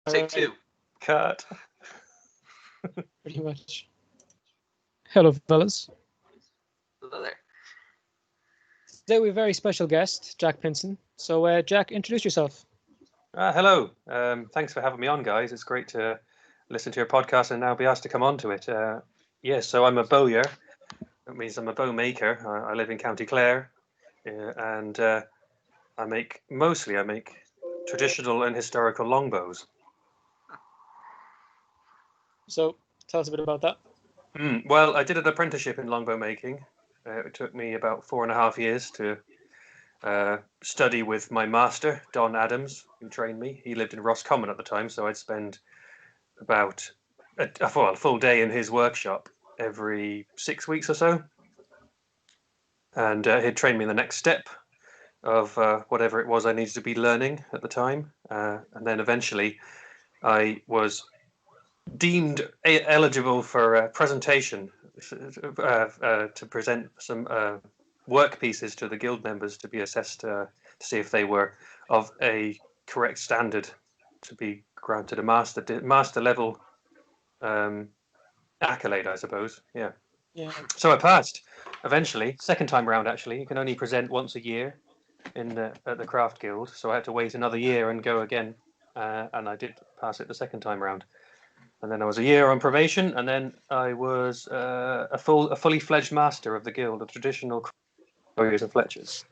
Take two. Cut. Pretty much. Hello, fellas. Hello there. Today we have a very special guest, Jack Pinson. So, Jack, introduce yourself. Hello. Thanks for having me on, guys. It's great to listen to your podcast and now be asked to come on to it. So I'm a bowyer. That means I'm a bow maker. I live in County Clare, and I make traditional and historical longbows. So, tell us a bit about that. Well, I did an apprenticeship in longbow making. It took me about 4.5 years to study with my master, Don Adams, who trained me. He lived in Roscommon at the time, so I'd spend about a full day in his workshop every 6 weeks or so. And he'd train me in the next step of whatever it was I needed to be learning at the time. And then eventually I was deemed eligible for a presentation to present some work pieces to the guild members to be assessed to see if they were of a correct standard to be granted a master level accolade, I suppose. Yeah. So I passed eventually. Second time round, actually. You can only present once a year at the craft guild, so I had to wait another year and go again, and I did pass it the second time round. And then I was a year on probation, and then I was a fully fledged master of the guild of traditional Bowyers and Fletchers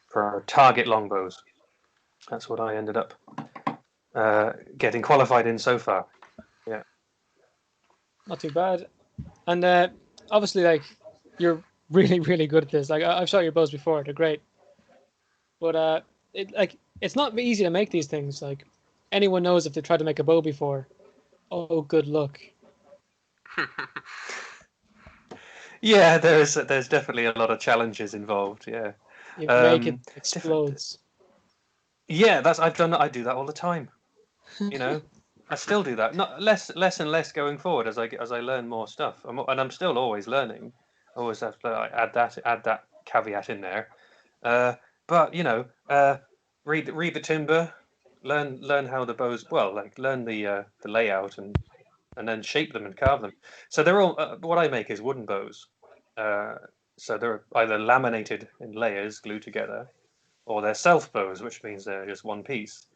for target longbows. That's what I ended up getting qualified in so far. Yeah. Not too bad. And obviously, like, you're really, really good at this. Like, I've shot your bows before; they're great. But it's not easy to make these things. Like, anyone knows if they tried to make a bow before. Oh, good luck. Yeah, there's definitely a lot of challenges involved. Yeah, you make it explodes. Yeah, I do that all the time. You know, I still do that. Not less and less going forward as I learn more stuff. And I'm still always learning. Always have to add that caveat in there. But read the timber, learn how the bows learn the layout and then shape them and carve them. So they're all what I make is wooden bows. So they're either laminated in layers glued together, or they're self bows, which means they're just one piece.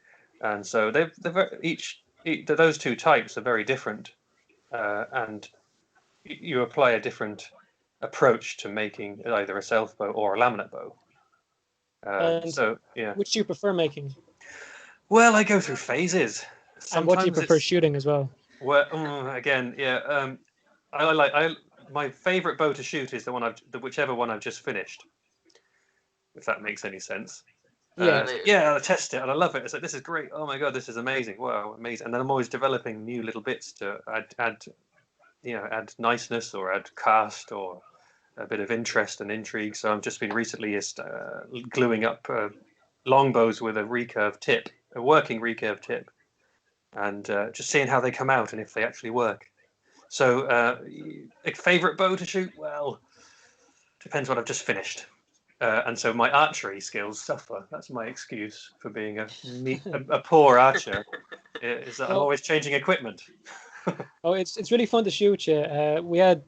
And so those two types are very different, and you apply a different approach to making either a self bow or a laminate bow. Which do you prefer making? Well, I go through phases. And what do you prefer shooting as well? Well, again, yeah. My favorite bow to shoot is whichever one I've just finished. If that makes any sense. I test it and I love it. It's like, this is great. Oh my god, this is amazing. Wow, amazing. And then I'm always developing new little bits to add niceness or add cast or a bit of interest and intrigue. So I've just been recently gluing up longbows with a working recurve tip, and just seeing how they come out and if they actually work. So a favorite bow to shoot? Well, depends what I've just finished. And so my archery skills suffer. That's my excuse for being a poor archer. Is that I'm always changing equipment. It's really fun to shoot you. We had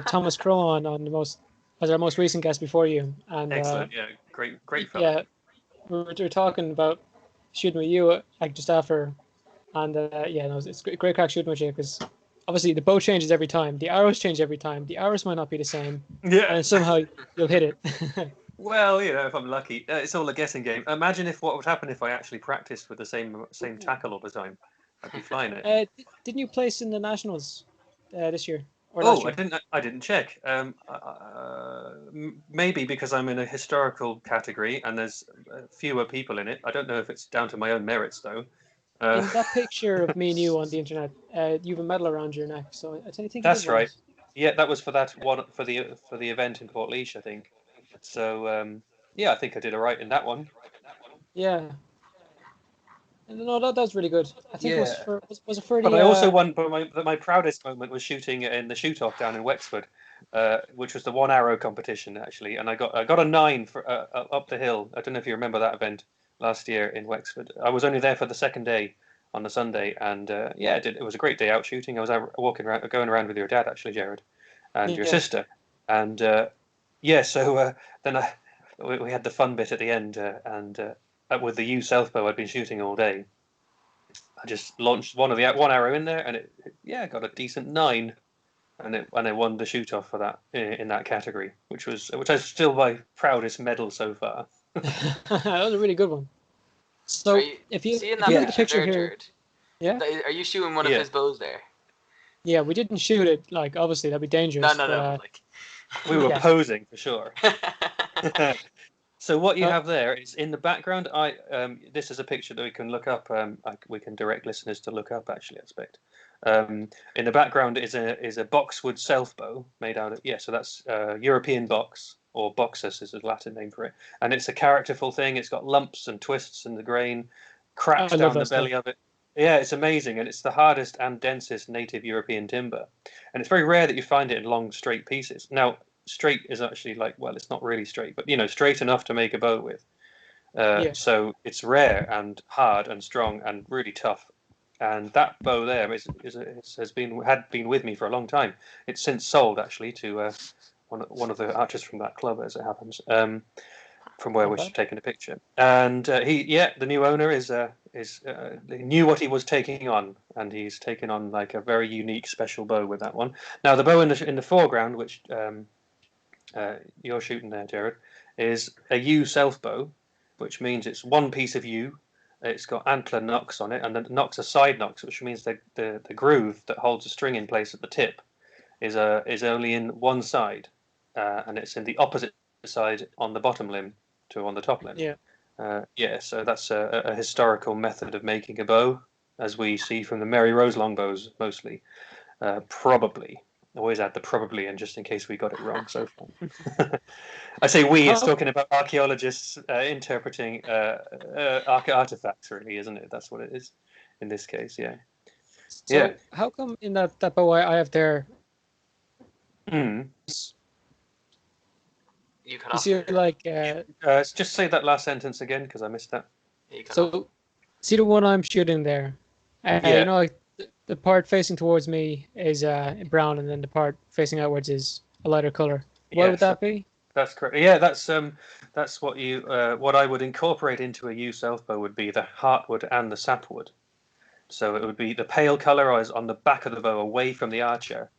Thomas Crow on as our most recent guest before you. And excellent, yeah, great fellow. Yeah, we were talking about shooting with you just after, and it's great crack shooting with you because obviously the bow changes every time, the arrows change every time, the arrows might not be the same, and somehow you'll hit it. Well, if I'm lucky, it's all a guessing game. Imagine what would happen if I actually practiced with the same tackle all the time. I'd be flying it. Didn't you place in the nationals this year? I didn't check. Maybe because I'm in a historical category and there's fewer people in it. I don't know if it's down to my own merits though. In that picture of me and you on the internet, you have a medal around your neck. So I think that's right. Yeah, that was for that one for the event in Portlaoise, I think. So I think I did all right in that one. Yeah. No, that was really good. I think it was it for the. But I also won. But my proudest moment was shooting in the shoot-off down in Wexford, which was the one arrow competition actually, and I got a 9 for up the hill. I don't know if you remember that event last year in Wexford. I was only there for the second day, on a Sunday, and it was a great day out shooting. I was out going around with your dad, actually, Jared, and your sister, and so then we had the fun bit at the end, and with the U South bow I'd been shooting all day. I just launched one arrow in there, and it got a decent 9, and I won the shoot off for that in that category, which is still my proudest medal so far. That was a really good one. So if you look at the picture here, are you shooting one of his bows there? Yeah, we didn't shoot it. Like, obviously that'd be dangerous. No. Like, we were posing for sure. So what you have there is in the background. This is a picture that we can look up. We can direct listeners to look up. Actually, I expect. In the background is a boxwood self bow made out of so that's European box, or boxus is a Latin name for it, and it's a characterful thing. It's got lumps and twists in the grain, cracks down the belly of it. Yeah, it's amazing, and it's the hardest and densest native European timber, and it's very rare that you find it in long straight pieces. Now, straight is actually it's not really straight, but straight enough to make a bow with. So it's rare and hard and strong and really tough. And that bow there had been with me for a long time. It's since sold actually to one of the archers from that club, as it happens, from where we're taking a picture. And the new owner knew what he was taking on, and he's taken on like a very unique, special bow with that one. Now the bow in the foreground, which you're shooting there, Jared, is a U self bow, which means it's one piece of U. It's got antler nocks on it, and the nocks are side nocks, which means the groove that holds the string in place at the tip is only in one side, and it's in the opposite side on the bottom limb to on the top limb. So that's a historical method of making a bow, as we see from the Mary Rose longbows mostly. Probably. Always add the probably in, just in case we got it wrong so far. I say we, it's talking about archaeologists interpreting artifacts, really, isn't it? That's what it is in this case, So how come in that bow I have there? You see, like... just say that last sentence again, because I missed that. So, see the one I'm shooting there? You know, like, the part facing towards me is brown, and then the part facing outwards is a lighter color. Why would that be? That's correct. Yeah, that's what what I would incorporate into a U self bow would be the heartwood and the sapwood. So it would be the pale color is on the back of the bow, away from the archer.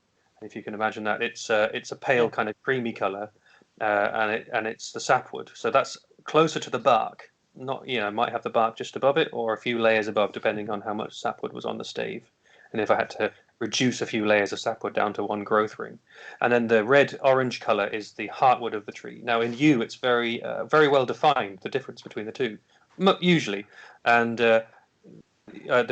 If you can imagine that, it's a pale kind of creamy color, and it's the sapwood. So that's closer to the bark. Not might have the bark just above it, or a few layers above, depending on how much sapwood was on the stave. And if I had to reduce a few layers of sapwood down to one growth ring. And then the red-orange color is the heartwood of the tree. Now in U, it's very well defined, the difference between the two, usually. And the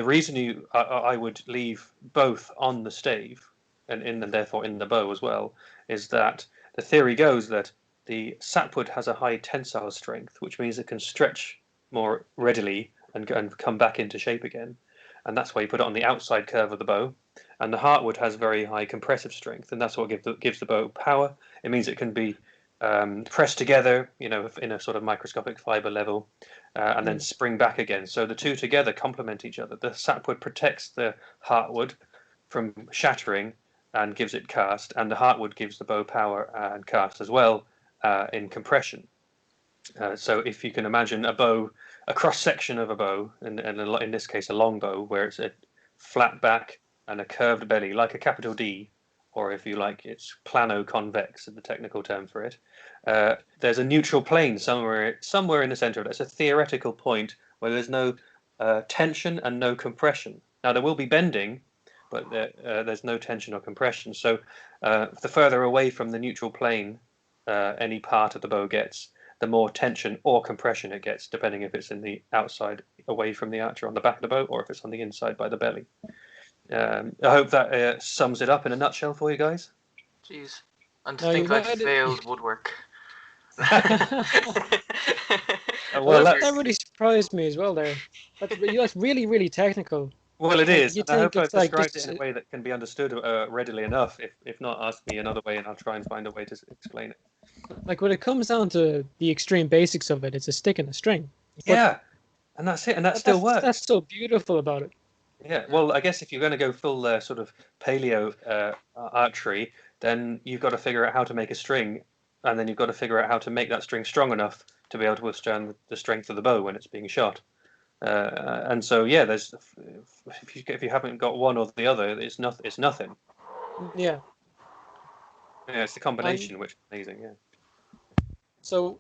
reason I would leave both on the stave and therefore in the bow as well, is that the theory goes that the sapwood has a high tensile strength, which means it can stretch more readily and come back into shape again. And that's why you put it on the outside curve of the bow. And the heartwood has very high compressive strength, and that's what gives the bow power. It means it can be pressed together, in a sort of microscopic fiber level, and then spring back again. So the two together complement each other. The sapwood protects the heartwood from shattering and gives it cast, and the heartwood gives the bow power and cast as well in compression. So if you can imagine a cross section of a bow, and in this case a long bow, where it's a flat back and a curved belly, like a capital D, or if you like, it's plano-convex is the technical term for it. There's a neutral plane somewhere in the center of it. It's a theoretical point where there's no tension and no compression. Now there will be bending, but there's no tension or compression. So the further away from the neutral plane any part of the bow gets, the more tension or compression it gets, depending if it's in the outside away from the archer on the back of the bow, or if it's on the inside by the belly. I hope that sums it up in a nutshell for you guys. Jeez. And to think I failed woodwork. Well, that really surprised me as well there. That's really, really technical. Well, it is. I hope I've described it in a way that can be understood readily enough. If not, ask me another way and I'll try and find a way to explain it. Like when it comes down to the extreme basics of it, it's a stick and a string. Yeah, and that's it, and that still works. That's so beautiful about it. Yeah, well, I guess if you're going to go full sort of paleo archery, then you've got to figure out how to make a string, and then you've got to figure out how to make that string strong enough to be able to withstand the strength of the bow when it's being shot. And so, yeah, there's if you haven't got one or the other, it's nothing. Yeah. Yeah, it's the combination which is amazing. Yeah. So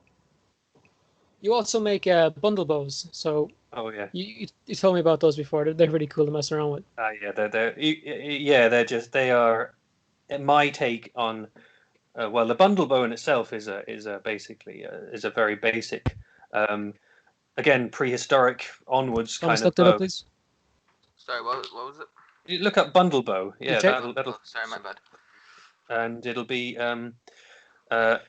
you also make bundle bows. So Oh yeah. you told me about those before. They're really cool to mess around with. Yeah, they are my take on. Well, the bundle bow in itself is basically a very basic, again prehistoric onwards kind Thomas, of look that bow. up, please. Sorry, what was it? You look up bundle bow. Yeah, that'll. Oh, sorry, my bad. And it'll be a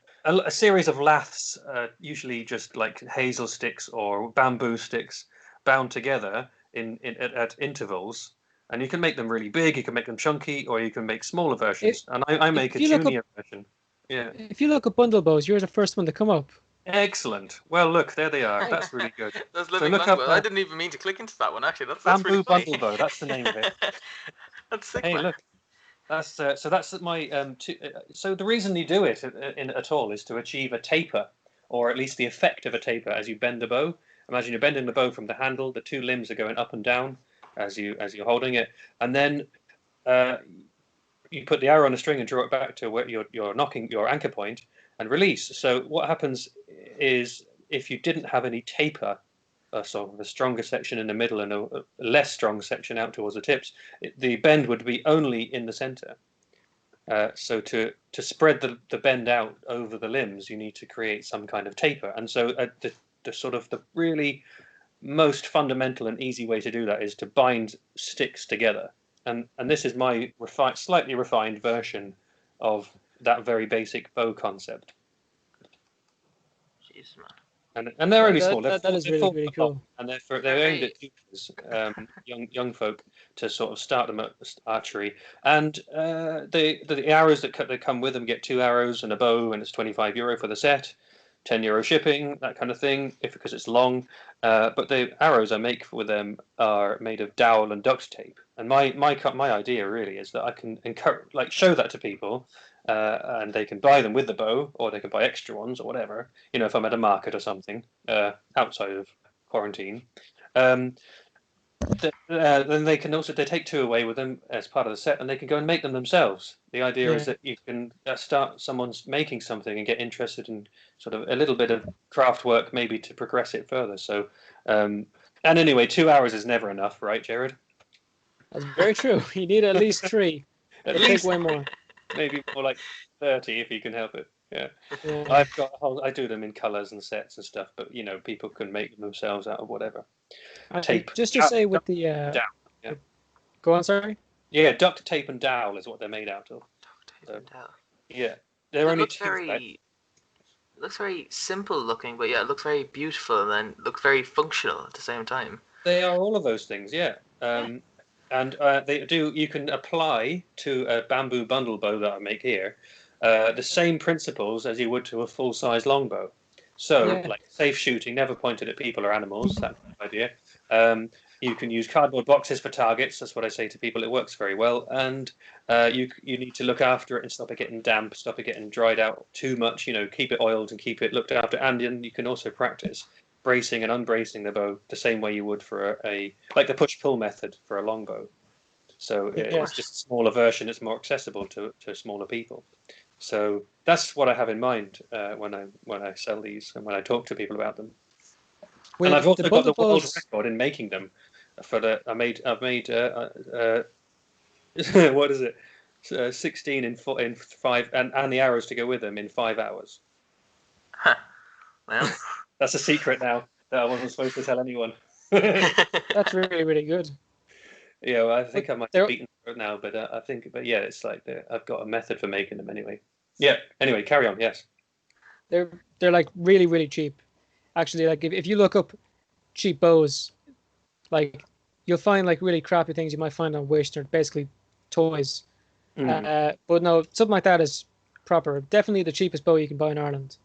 series of laths, usually just like hazel sticks or bamboo sticks, bound together at intervals. And you can make them really big, you can make them chunky, or you can make smaller versions. And I make a junior version. Yeah. If you look at bundle bows, you're the first one to come up. Excellent. Well, look, there they are. That's really good. That's living Longbow. I didn't even mean to click into that one, actually. That's bamboo really funny. bundle bow. That's the name of it. That's sick, Hey, man. look. That's so. That's my so the reason you do it at all is to achieve a taper, or at least the effect of a taper as you bend the bow. Imagine you're bending the bow from the handle. The two limbs are going up and down as you're holding it, and then you put the arrow on the string and draw it back to where you're knocking your anchor point and release. So what happens is if you didn't have any taper, so a stronger section in the middle and a less strong section out towards the tips, the bend would be only in the center. So to spread the bend out over the limbs, you need to create some kind of taper. And so the sort of the really most fundamental and easy way to do that is to bind sticks together. And this is my slightly refined version of that very basic bow concept. Jeez, man. And they're only small. That is really, really cool. And they're aimed at tutors, young folk, to sort of start them at archery. And the arrows that come with them get 2 arrows and a bow, and it's €25 for the set, €10 shipping, that kind of thing, because it's long. But the arrows I make with them are made of dowel and duct tape. And my idea really is that I can show that to people. And they can buy them with the bow, or they can buy extra ones, or whatever. If I'm at a market or something outside of quarantine, then they take 2 away with them as part of the set, and they can go and make them themselves. The idea is that you can start someone's making something and get interested in sort of a little bit of craft work, maybe to progress it further. So, and anyway, 2 hours is never enough, right, Jared? That's very true. You need at least 3. At least take way more. Maybe more like 30 if you can help it. Yeah. I do them in colours and sets and stuff, but people can make them themselves out of whatever. Tape. Just to say with the dowel. Yeah. Go on, sorry. Yeah, duct tape and dowel is what they're made out of. Yeah, they're only It looks very simple looking, but yeah, it looks very beautiful and then looks very functional at the same time. They are all of those things, yeah. And they do. You can apply to a bamboo bundle bow that I make here the same principles as you would to a full-size longbow. So, like safe shooting, never pointed at people or animals. That's the idea. You can use cardboard boxes for targets. That's what I say to people. It works very well. And you need to look after it and stop it getting damp, stop it getting dried out too much. Keep it oiled and keep it looked after. And you can also practice bracing and unbracing the bow the same way you would for like the push-pull method for a longbow. So it's just a smaller version. It's more accessible to smaller people. So that's what I have in mind when I sell these and when I talk to people about them. And I've also got the world record in making them. I've made what is it? 16 in 5, and the arrows to go with them in 5 hours. Huh. Well. That's a secret now that I wasn't supposed to tell anyone. That's really, really good. Yeah, well, I think I might be beaten for it now, but it's like I've got a method for making them anyway. Yeah. Anyway, carry on. Yes. They're like really, really cheap. Actually, like if you look up cheap bows, like you'll find like really crappy things you might find on Wish. They're basically toys. But no, something like that is proper. Definitely the cheapest bow you can buy in Ireland.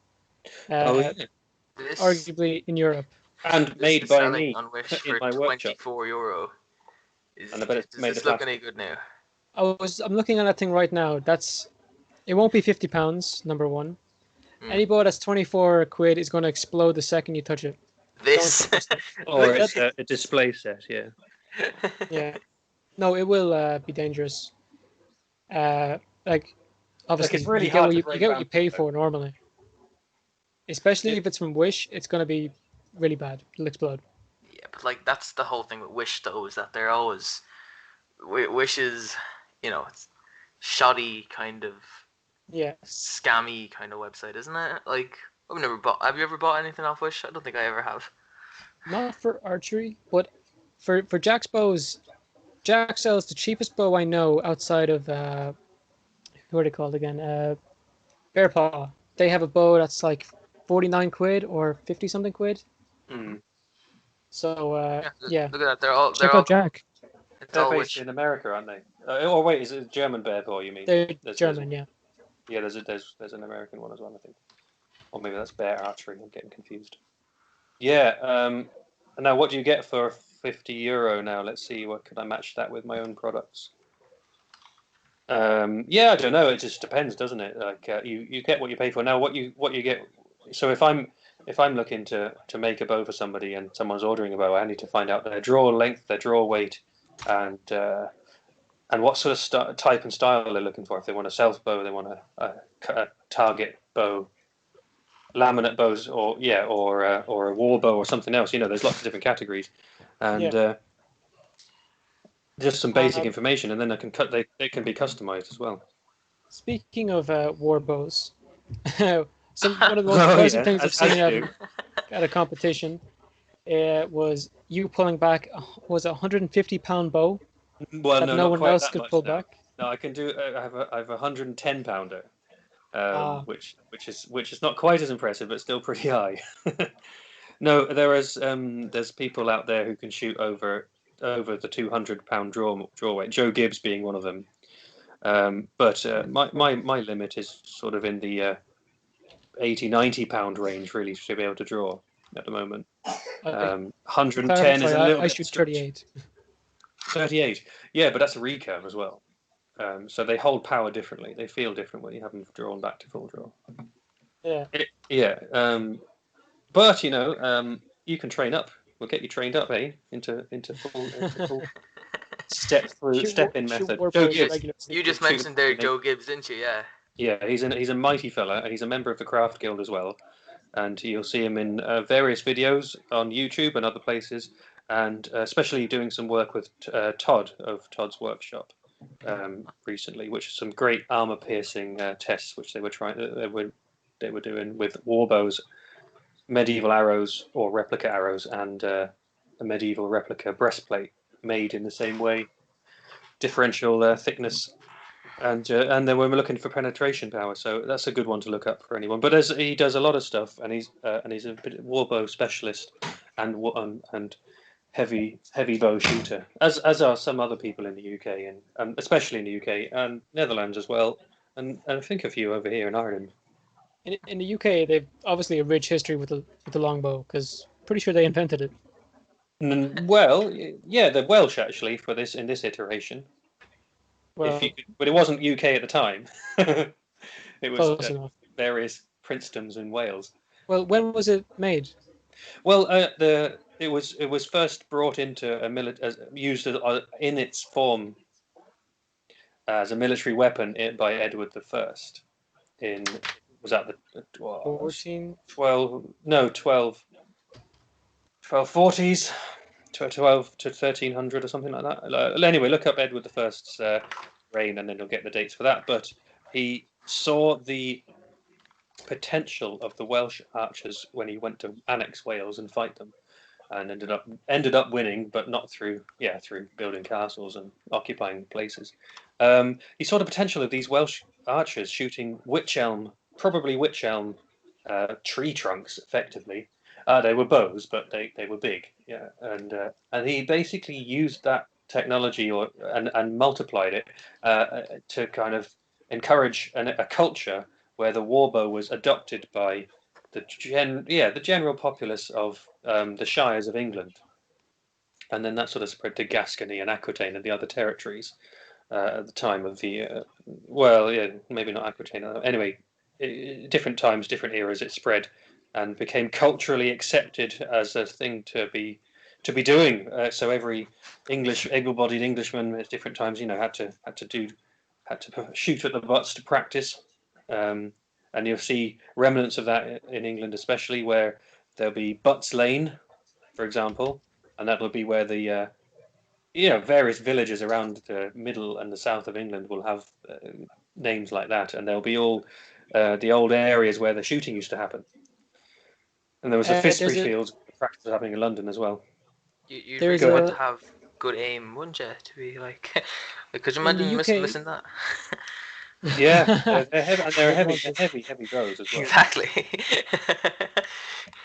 Arguably in Europe. And made by me on Wish in for my workshop. €24. And I bet it's Does made this of look plastic. any good now? I'm looking at that thing right now. It won't be £50. Number one, Hmm. any bow that's 24 quid is going to explode the second you touch it. Don't This. trust it. Or That- it's a display set, yeah. yeah, no, it will be dangerous. Like Like, it's obviously really you get hard what to you break get what you pay bamboo. for normally. Especially It, if it's from Wish, it's going to be really bad. It'll explode. Yeah, but like that's the whole thing with Wish though, is that they're always Wish is, it's shoddy kind of Yeah, scammy kind of website, isn't it? Like I've never bought. Have you ever bought anything off Wish? I don't think I ever have. not for archery, but for Jack's bows. Jack sells the cheapest bow I know outside of what are they called again? Bear Paw. They have a bow that's like 49 quid or 50 something quid. mm. So Yeah, yeah, look at that. They're check all out Jack. it's They're all based Wish. in America, aren't they? Or wait, is it a German bear paw, you mean? They're There's German, yeah. yeah, there's an American one as well, I think. Or maybe that's bear archery. I'm getting confused. Yeah. Now, what do you get for €50 now? Let's see. What could I match that with my own products? Yeah, I don't know. It just depends, doesn't it? Like you get what you pay for. Now, what you get. So if I'm looking to make a bow for somebody and someone's ordering a bow, I need to find out their draw length, their draw weight, and what sort of type and style they're looking for. If they want a self bow, they want a target bow, laminate bows, or a war bow or something else. There's lots of different categories, and Yeah. just some basic Um, information, and then they can be customized as well. Speaking of war bows, one of the most Oh impressive yeah, things I've as seen you do. at a competition was you pulling back was a £150 bow Well, that no, no not one quite else that could much pull now. back. No, I can do. I have a 110 pounder, Ah, which is not quite as impressive, but still pretty high. No, there's people out there who can shoot over the 200 pound draw weight. Joe Gibbs being one of them. But my limit is sort of in the 80-90 pound range, really, to be able to draw at the moment. to 110 is clarify, a little I bit shoot stretch. 38. 38, yeah, but that's a recurve as well. So they hold power differently. They feel different when you have them drawn back to full draw. Yeah. Yeah, but you can train up. We'll get you trained up, into full step in Shoot method. war Joe bows Gibbs, regularly. You just shoot mentioned there Joe Gibbs, didn't you? Yeah. Yeah, he's a mighty fella, and he's a member of the Craft Guild as well. And you'll see him in various videos on YouTube and other places, and especially doing some work with Todd of Todd's Workshop recently, which is some great armor piercing tests, which they were doing with warbows, medieval arrows or replica arrows, and a medieval replica breastplate made in the same way, differential thickness, and then when we're looking for penetration power, so that's a good one to look up for anyone. But as he does a lot of stuff, and he's a bit warbow specialist, and heavy bow shooter, as are some other people in the UK, and especially in the UK and Netherlands as well, and I think a few over here in Ireland. In the UK, they've obviously a rich history with the longbow because pretty sure they invented it. Well, yeah, they're Welsh actually for this in this iteration. Well, But it wasn't UK at the time. It was close enough. various princedoms in Wales. Well, when was it made? Well, it was first brought into used in its form as a military weapon by Edward the First. Was that the 14. 1240s, 12 to 1300 or something like that. Anyway, look up Edward the First's reign, and then you'll get the dates for that. But he saw the potential of the Welsh archers when he went to annex Wales and fight them, and ended up winning, but not through building castles and occupying places. He saw the potential of these Welsh archers shooting probably wych elm tree trunks effectively. They were bows, but they were big, yeah, and he basically used that technology and multiplied it to kind of encourage a culture where the warbow was adopted by the general populace of the shires of England. and then that sort of spread to Gascony and Aquitaine and the other territories at the time of the well, yeah, maybe not Aquitaine. Anyway, different times, different eras, it spread and became culturally accepted as a thing to be doing. So every able-bodied Englishman at different times, had to shoot at the butts to practice. And you'll see remnants of that in England, especially where there'll be Butts Lane, for example, and that'll be where the various villages around the middle and the south of England will have names like that, and they'll be all the old areas where the shooting used to happen. And there was a Finsbury Field practice happening in London as well. You'd really want to have good aim, wouldn't you? To be like, could you imagine missing that? Yeah, they're heavy bows as well. Exactly.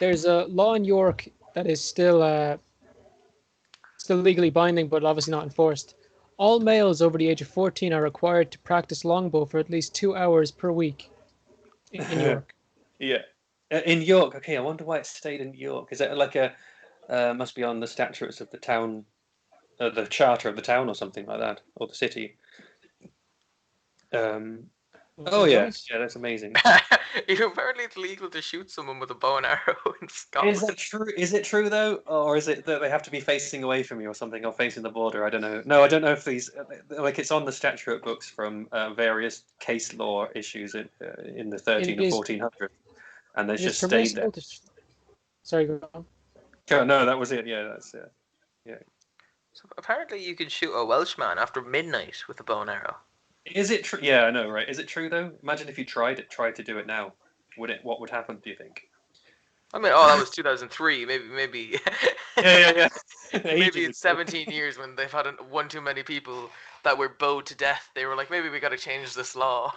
There's a law in York that is still legally binding, but obviously not enforced. All males over the age of 14 are required to practice longbow for at least 2 hours per week in York. Yeah, in York. Okay, I wonder why it stayed in York. Is it like must be on the statutes of the town, the charter of the town, or something like that, or the city? Oh yeah, that's amazing. Apparently, it's legal to shoot someone with a bow and arrow in Scotland. Is that true? Is it true though, or is it that they have to be facing away from you or something, or facing the border? I don't know. No, I don't know if these it's on the statute books from various case law issues in the 13 or 1400s, and there's just stayed there. Sorry, go on. Oh, no, that was it. Yeah, that's yeah. So apparently, you can shoot a Welshman after midnight with a bow and arrow. Is it true? Yeah, I know, right? Is it true though? Imagine if you tried to do it now. What would happen? Do you think? I mean, that was 2003. Maybe. Yeah. Maybe in 17 years, when they've had one too many people that were bowed to death, they were like, maybe we got to change this law.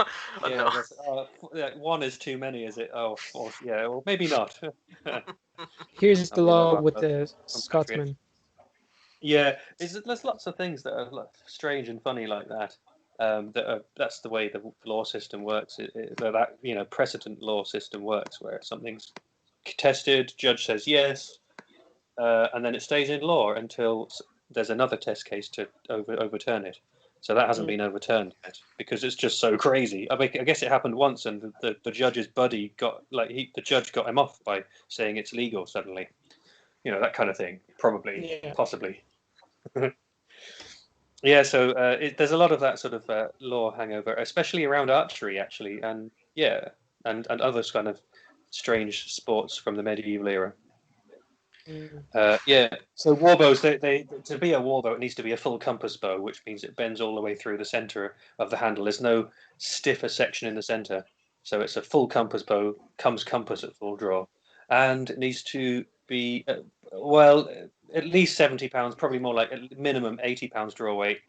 One is too many, is it? Oh, yeah. Well, maybe not. Here's the law with the Scotsman. Yeah, there's lots of things that are strange and funny like that. That's the way the law system works. That precedent law system works, where something's tested, judge says yes, and then it stays in law until there's another test case to overturn it. So that hasn't been overturned yet because it's just so crazy. I guess it happened once, and the judge's buddy the judge got him off by saying it's legal suddenly. That kind of thing, probably, possibly. Yeah, so there's a lot of that sort of law hangover, especially around archery, actually, and other kind of strange sports from the medieval era. So warbows, to be a warbow, it needs to be a full compass bow, which means it bends all the way through the center of the handle. There's no stiffer section in the center, so it's a full compass bow, comes compass at full draw, and it needs to be at least 70 pounds, probably more like a minimum 80 pounds draw weight.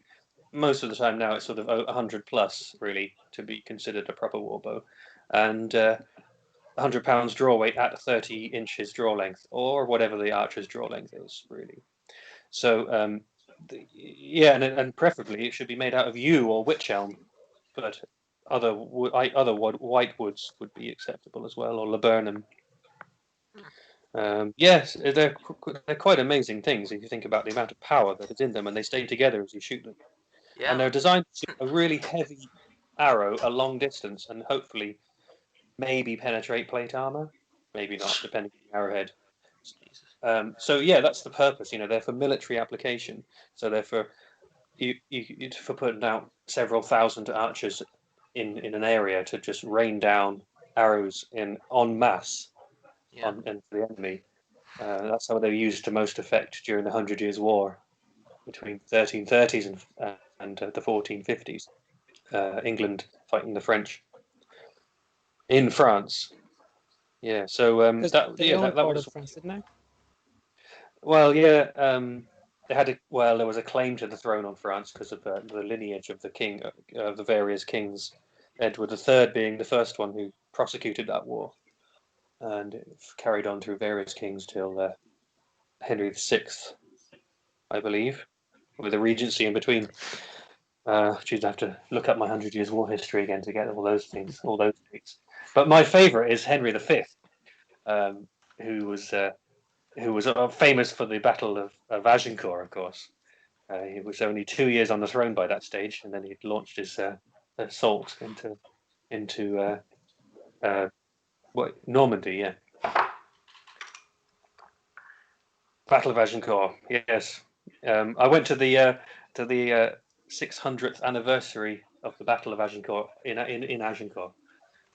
Most of the time now it's sort of 100 plus, really, to be considered a proper warbow. And 100 pounds draw weight at 30 inches draw length, or whatever the archer's draw length is, really. So, and preferably it should be made out of yew or wych elm, but other white woods would be acceptable as well, or laburnum. Yes, they're quite amazing things if you think about the amount of power that is in them, and they stay together as you shoot them. Yeah. And they're designed to shoot a really heavy arrow a long distance, and hopefully maybe penetrate plate armor, maybe not, depending on the arrowhead. So yeah, that's the purpose. They're for military application. So they're for for putting out several thousand archers in an area to just rain down arrows en masse. And for the enemy. That's how they were used to most effect during the 100 Years' War between the 1330s and the 1450s. England fighting the French in France. Yeah, so that was France, didn't they? Well, yeah, there was a claim to the throne on France because of the lineage of the king, of the various kings. Edward III being the first one who prosecuted that war. And it carried on through various kings till Henry VI, I believe, with the regency in between. I'd have to look up my 100 Years' War history again to get all those things, all those dates. But my favourite is Henry V, who was who was famous for the Battle of Agincourt, of course. He was only 2 years on the throne by that stage, and then he launched his assault into Normandy. Yeah, Battle of Agincourt. Yes, I went to the 600th anniversary of the Battle of Agincourt in Agincourt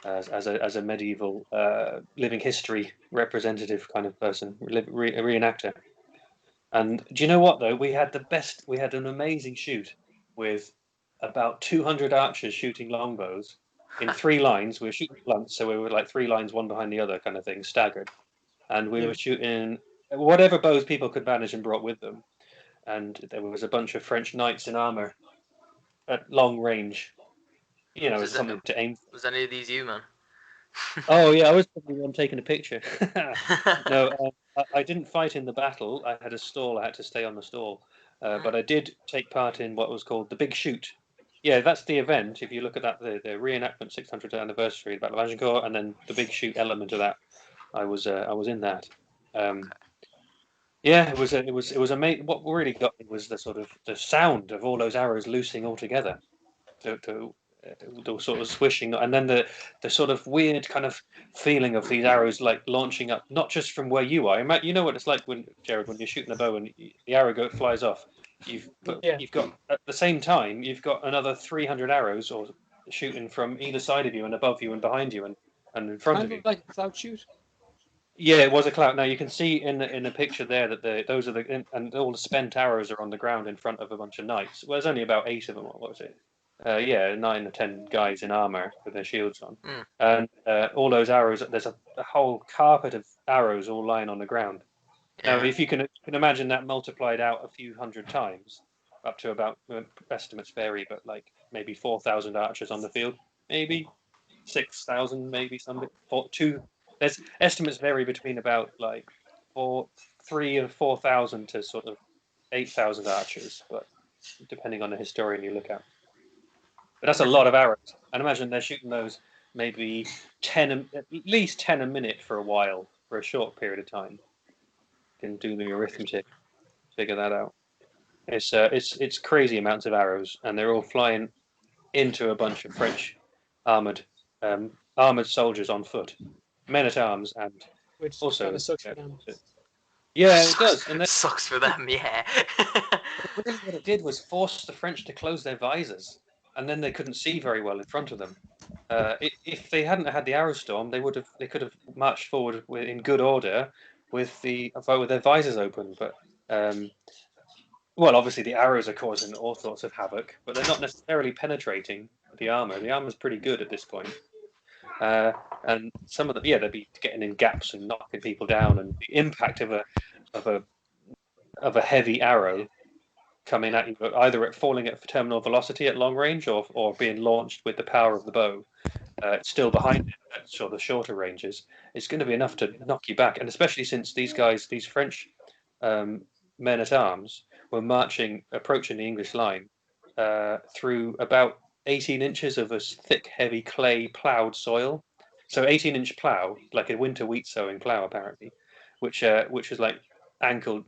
as a medieval living history representative kind of person, reenactor. And do you know what though? We had an amazing shoot with about 200 archers shooting longbows in 3 lines. We were shooting blunts, so we were like 3 lines, one behind the other, kind of thing, staggered. And we were shooting whatever bows people could manage and brought with them. And there was a bunch of French knights in armor at long range. You know, something to aim for. Was any of these you, man? Oh yeah, I was probably the one taking a picture. No, I didn't fight in the battle. I had a stall. I had to stay on the stall, but I did take part in what was called the Big Shoot. Yeah, that's the event. If you look at that, the reenactment 600th anniversary, the Battle of Agincourt, and then the Big Shoot element of that, I was in that. Yeah, it was amazing. What really got me was the sort of the sound of all those arrows loosing all together. The sort of swishing, and then the sort of weird kind of feeling of these arrows like launching up, not just from where you are. You know what it's like when Jared, when you're shooting a bow and the arrow flies off. You've got at the same time you've got another 300 arrows or shooting from either side of you and above you and behind you and in front of you. Like a cloud shoot. Yeah, it was a cloud. Now you can see in the picture there that those are and all the spent arrows are on the ground in front of a bunch of knights. Well, there's only about 8 of them. What was it? 9 or 10 guys in armor with their shields on, and all those arrows. There's a whole carpet of arrows all lying on the ground. Yeah. Now, if you can imagine that multiplied out a few hundred times, up to about estimates vary, but like maybe 4,000 archers on the field, maybe 6,000, maybe some 2. There's estimates vary between about like 3,000 or 4,000 to sort of 8,000 archers, but depending on the historian you look at. But that's a lot of arrows. And imagine they're shooting those maybe at least 10 a minute for a while, for a short period of time. You can do the arithmetic, figure that out. It's crazy amounts of arrows, and they're all flying into a bunch of French armored soldiers on foot, men at arms, and which also kind of sucks for them. Yeah, it does. And sucks for them, yeah. Really, what it did was force the French to close their visors, and then they couldn't see very well in front of them. If they hadn't had the arrow storm, they could have marched forward in good order with their visors open. But well, obviously the arrows are causing all sorts of havoc, but they're not necessarily penetrating the armor. The armor's pretty good at this point. And some of them, they'd be getting in gaps and knocking people down, and the impact of a heavy arrow coming at you, either at falling at terminal velocity at long range or being launched with the power of the bow, still behind it at sort of shorter ranges, it's going to be enough to knock you back. And especially since these French men at arms were approaching the English line through about 18 inches of a thick, heavy clay ploughed soil. So 18-inch plough, like a winter wheat sowing plough, apparently, which is like ankle,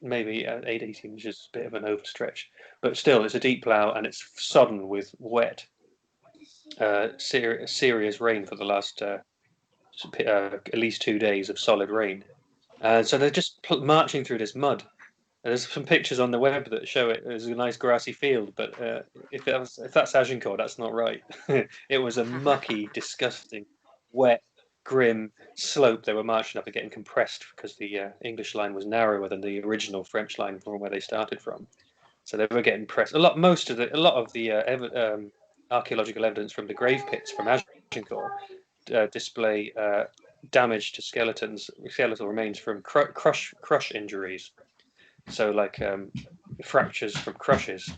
maybe 18 inches, a bit of an overstretch, but still, it's a deep plough and it's sodden with wet, serious rain for the last at least 2 days of solid rain. So they're just marching through this mud. There's some pictures on the web that show it as a nice grassy field, but if that's Agincourt, that's not right. It was a mucky, disgusting, wet, grim slope they were marching up and getting compressed because the English line was narrower than the original French line from where they started from. So they were getting pressed. A lot of the archaeological evidence from the grave pits from Agincourt display damage to skeletal remains from crush injuries. So like fractures from crushes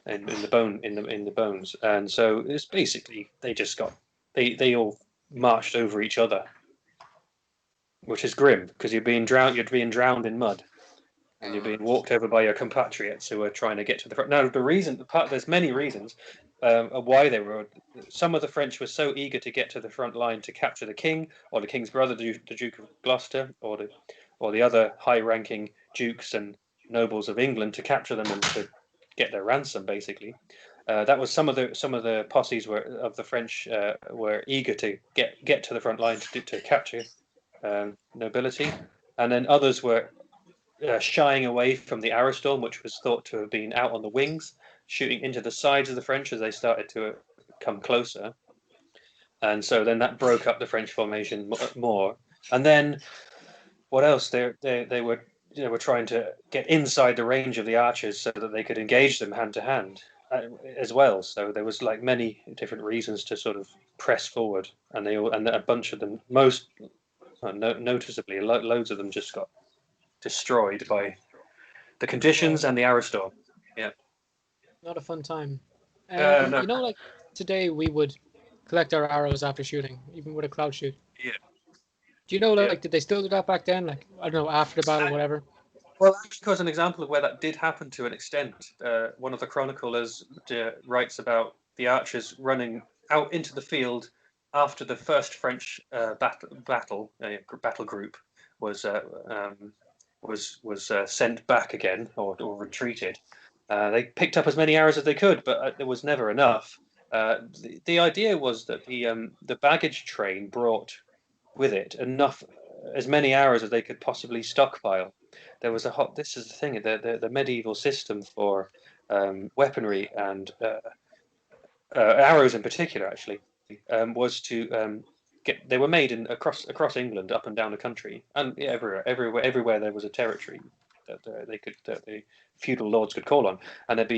in the bones, and so it's basically they all marched over each other, which is grim because you're being drowned in mud, and you're being walked over by your compatriots who are trying to get to the front. Now there's many reasons why they were. Some of the French were so eager to get to the front line to capture the king or the king's brother, the Duke of Gloucester, or or the other high-ranking dukes and nobles of England to capture them and to get their ransom, basically. That was some of the posses of the French were eager to get to the front line to capture nobility, and then others were shying away from the arrow storm, which was thought to have been out on the wings, shooting into the sides of the French as they started to come closer. And so then that broke up the French formation more. And then what else? They were trying to get inside the range of the archers so that they could engage them hand to hand as well. So there was like many different reasons to sort of press forward, and a bunch of them, noticeably, loads of them just got destroyed by the conditions and the arrow storm. Yeah, not a fun time. no. You know, like today we would collect our arrows after shooting, even with a cloud shoot. Yeah. Do you know, like, did they still do that back then? Like, I don't know, after the battle, whatever. Well, actually, as an example of where that did happen to an extent, one of the chroniclers writes about the archers running out into the field after the first French battle group was sent back again or retreated. They picked up as many arrows as they could, but there was never enough. The idea was that the baggage train brought with it as many arrows as they could possibly stockpile. There was this is the thing, the medieval system for weaponry and arrows in particular, actually, was to they were made across England, up and down the country, and everywhere there was a territory that the feudal lords could call on, and they'd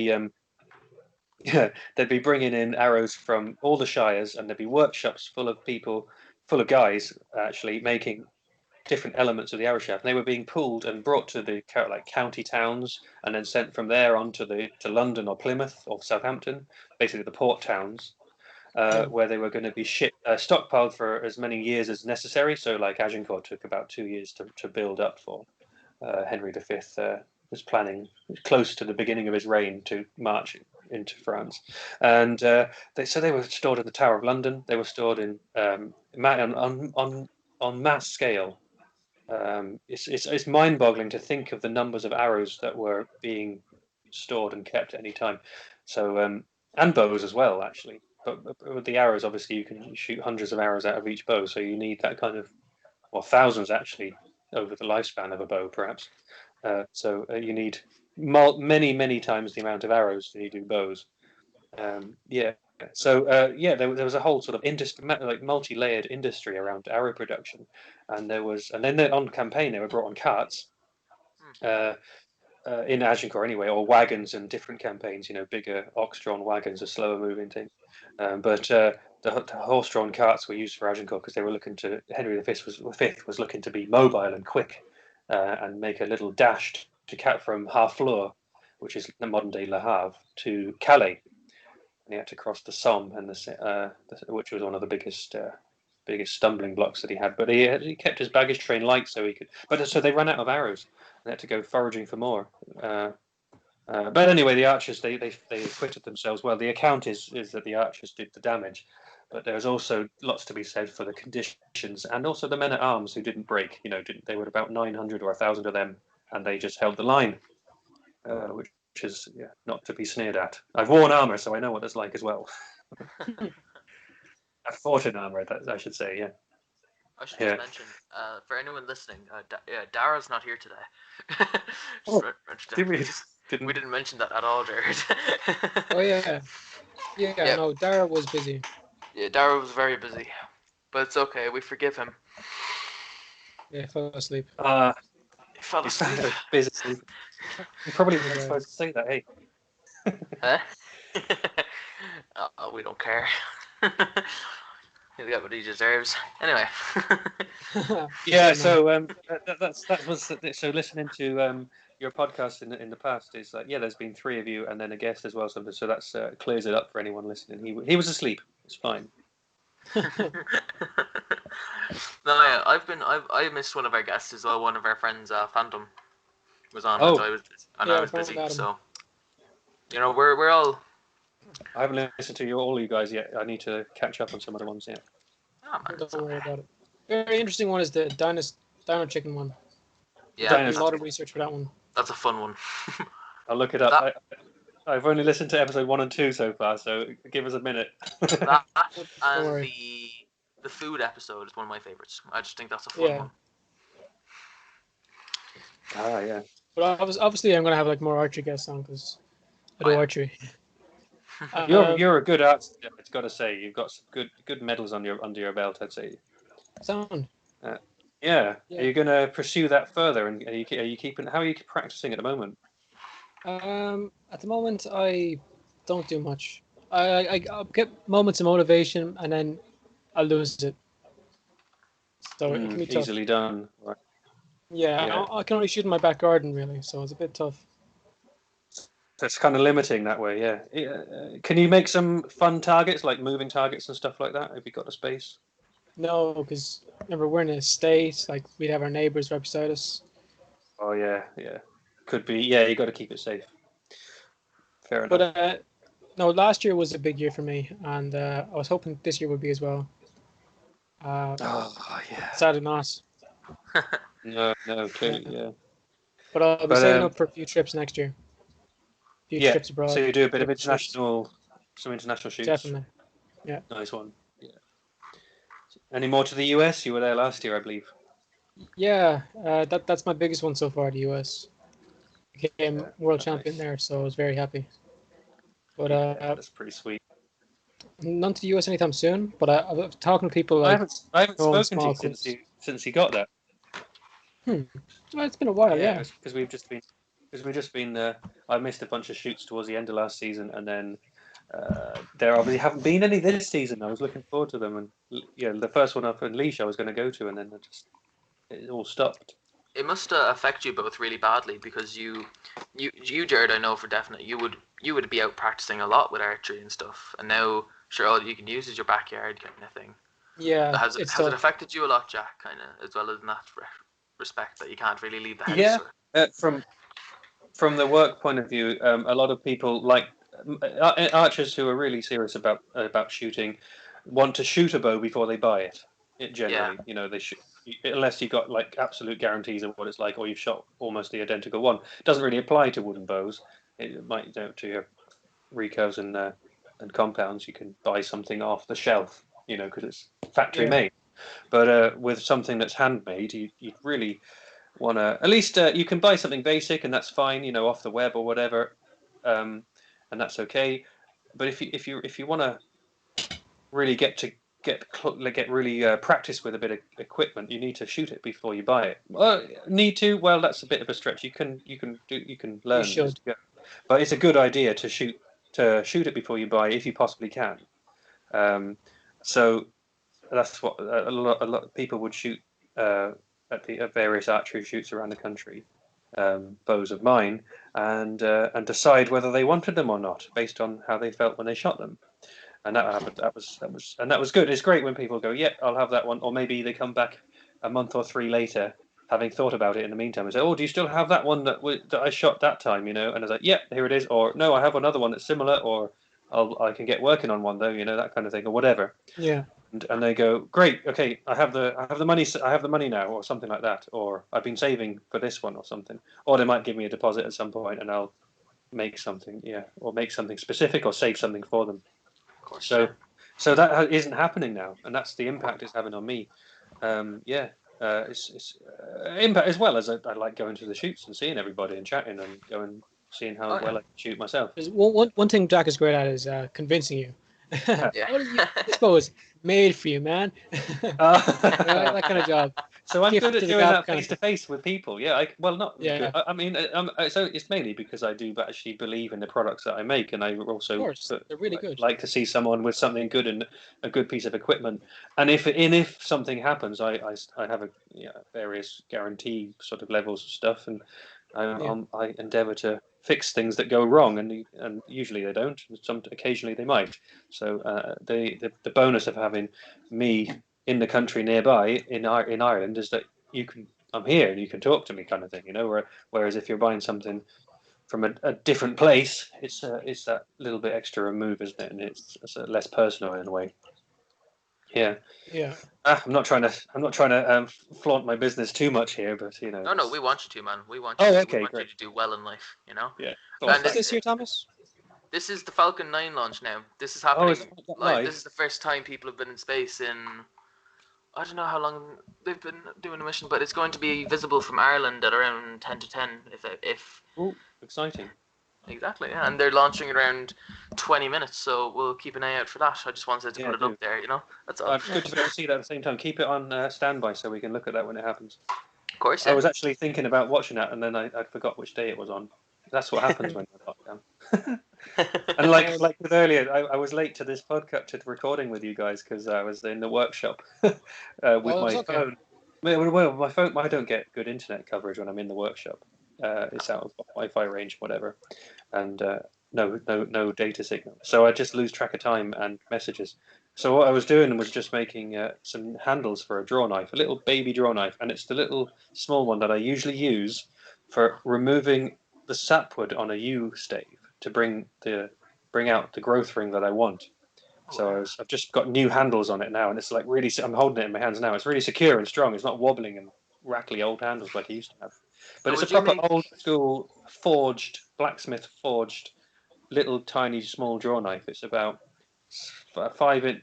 be bringing in arrows from all the shires, and there'd be workshops full of guys actually making different elements of the arrow shaft. And they were being pulled and brought to the county towns, and then sent from there on to London or Plymouth or Southampton, basically the port towns, where they were going to be stockpiled for as many years as necessary. So, like Agincourt took about 2 years to build up for. Henry V was planning close to the beginning of his reign to march into France, and they were stored in the Tower of London. They were stored in on mass scale. It's mind-boggling to think of the numbers of arrows that were being stored and kept at any time. So and bows as well, actually. But with the arrows, obviously, you can shoot hundreds of arrows out of each bow. So you need that kind of, well, thousands actually over the lifespan of a bow, perhaps. So you need many times the amount of arrows than you do bows. Yeah. So there was a whole sort of multi-layered industry around arrow production, and then on campaign they were brought on carts, in Agincourt anyway, or wagons in different campaigns. Bigger ox-drawn wagons, a slower moving thing, but the horse-drawn carts were used for Agincourt because they were looking to Henry V was looking to be mobile and quick, and make a little dash from Harfleur, which is the modern day Le Havre, to Calais. And he had to cross the Somme, which was one of the biggest stumbling blocks that he had. But he kept his baggage train light so he could. But so they ran out of arrows and they had to go foraging for more. But anyway, the archers they acquitted themselves well. The account is that the archers did the damage, but there's also lots to be said for the conditions and also the men at arms who didn't break. They were about 900 or 1,000 of them, and they just held the line, which is not to be sneered at. I've worn armor, so I know what it's like as well. I've fought in armor, I should say. Yeah. I should just mention, for anyone listening, Dara's not here today. We didn't mention that at all, Jared. Oh yeah. No, Dara was busy. Yeah, Dara was very busy, but it's okay. We forgive him. Yeah, he fell asleep. He fell asleep. Busy sleep. You probably weren't supposed to say that, hey? Huh? We don't care. He'll get what he deserves. Anyway. Yeah. So so listening to your podcast in the past is like, there's been 3 of you and then a guest as well. So that's clears it up for anyone listening. He was asleep. It's fine. No, yeah, I missed one of our guests as well. One of our friends, Phantom, was on, and I was busy. So, we're all. I haven't listened to all you guys yet. I need to catch up on some of the ones yet. Oh, man, don't worry about it. Very interesting one is the Dino Chicken one. Yeah, a lot of research for that one. That's a fun one. I'll look it up. I've only listened to episode 1 and 2 so far, so give us a minute. That and the food episode is one of my favorites. I just think that's a fun one. Ah, yeah. But obviously, I'm gonna have like more archery guests on because I do archery. You're a good artist. It's got to say, you've got some good medals under your belt. I'd say. Sound. Yeah. Are you going to pursue that further? And are you keeping? How are you practicing at the moment? At the moment, I don't do much. I'll get moments of motivation and then I'll lose it. So it can be tough. Easily done. Right. Yeah, I can only shoot in my back garden really, so it's a bit tough. So it's kind of limiting that way, yeah. Can you make some fun targets, like moving targets and stuff like that? Have you got the space? No, because remember we're in a state, like we'd have our neighbours right beside us. Oh yeah. Could be. Yeah, you got to keep it safe. Fair enough. But no, last year was a big year for me, and I was hoping this year would be as well. Sadly not. No, clearly, yeah. But I'll be saving up for a few trips next year. Trips abroad. So you do a bit of some international shoots. Definitely, yeah. Nice one. Yeah. Any more to the US? You were there last year, I believe. Yeah, that's my biggest one so far. The US became world champion there, so I was very happy. But that's pretty sweet. None to the US anytime soon. But I'm talking to people. Like, I haven't spoken to you since you got that. Well, it's been a while, yeah. Because we've just been. I missed a bunch of shoots towards the end of last season, and then there obviously haven't been any this season. I was looking forward to them, and the first one up in Leash I was going to go to, and then it all stopped. It must affect you both really badly because you, Jared, I know for definite, you would be out practicing a lot with archery and stuff, and now sure all you can use is your backyard kind of thing. Yeah. Has it affected you a lot, Jack? Kind of as well as in that respect that you can't really leave the house. Yeah. From the work point of view, a lot of people like archers who are really serious about shooting want to shoot a bow before they buy it. Generally, they shoot unless you've got like absolute guarantees of what it's like, or you've shot almost the identical one. It doesn't really apply to wooden bows. It might to your recurves and compounds. You can buy something off the shelf, because it's factory made. But with something that's handmade, you really want to at least you can buy something basic, and that's fine, off the web or whatever, and that's okay. But if you want to really get really practice with a bit of equipment, you need to shoot it before you buy it. Well, that's a bit of a stretch. You can learn. You should. But it's a good idea to shoot it before you buy it if you possibly can. So that's what a lot of people would shoot at various archery shoots around the country, bows of mine, and decide whether they wanted them or not based on how they felt when they shot them. And that happened. That was good. It's great when people go, "Yeah, I'll have that one," or maybe they come back a month or 3 later, having thought about it in the meantime, and say, "Oh, do you still have that one that I shot that time?" And I was like, "Yeah, here it is," or "No, I have another one that's similar," or I can get working on one though, that kind of thing, or whatever. Yeah. And they go, "Great, okay, I have the money now," or something like that, or "I've been saving for this one," or something. Or they might give me a deposit at some point, and I'll make something, or make something specific, or save something for them. Of course. So that isn't happening now, and that's the impact it's having on me. It's impact as well as I like going to the shoots and seeing everybody and chatting and going seeing how well I can shoot myself. One thing Jack is great at is convincing you. This bow is made for you, man. That kind of job. So I'm good at doing that face to face with people. Yeah, I mean, so it's mainly because I do actually believe in the products that I make, and I also they're really good. Like to see someone with something good and a good piece of equipment. And if something happens, I have various guarantee sort of levels of stuff, and I endeavour to fix things that go wrong, and usually they don't. Occasionally they might. So the bonus of having me in the country nearby in Ireland is that I'm here and you can talk to me, kind of thing, Whereas if you're buying something from a different place, it's that little bit extra remove, isn't it? And it's less personal in a way. Yeah. Yeah. I'm not trying to flaunt my business too much here, but you know. No, we want you to, man. We want Oh, you to. okay, We want you great. to do well in life. You know. Yeah. What And was this year, Thomas? this is the Falcon 9 launch now. This is Oh, happening it's not like live. this is the first time people have been in space in I don't know how long they've been doing a mission, but it's going to be visible from Ireland at around 10 to 10 if Oh, exciting. exactly, yeah. And they're launching around 20 minutes, so we'll keep an eye out for that. I just wanted to Yeah, put it do. up there, you know. That's all. It's good to be able to see that at the same time. Keep it on standby so we can look at that when it happens. Of course, I yeah. was actually thinking about watching that, and then I forgot which day it was on. That's what happens when you're locked down. And like with earlier, I was late to this podcast, to recording with you guys because I was in the workshop with my Okay. phone. Well, my phone, I don't get good internet coverage when I'm in the workshop. It's out of Wi-Fi range, whatever, and no data signal. So I just lose track of time and messages. So what I was doing was just making some handles for a draw knife, a little baby draw knife, and it's the little small one that I usually use for removing the sapwood on a U stave to bring out the growth ring that I want. So I've just got new handles on it now, and it's like really. I'm holding it in my hands now. It's really secure and strong. It's not wobbling and rattly old handles like I used to have. But So it's a would you proper make old school forged blacksmith forged little tiny small draw knife. It's about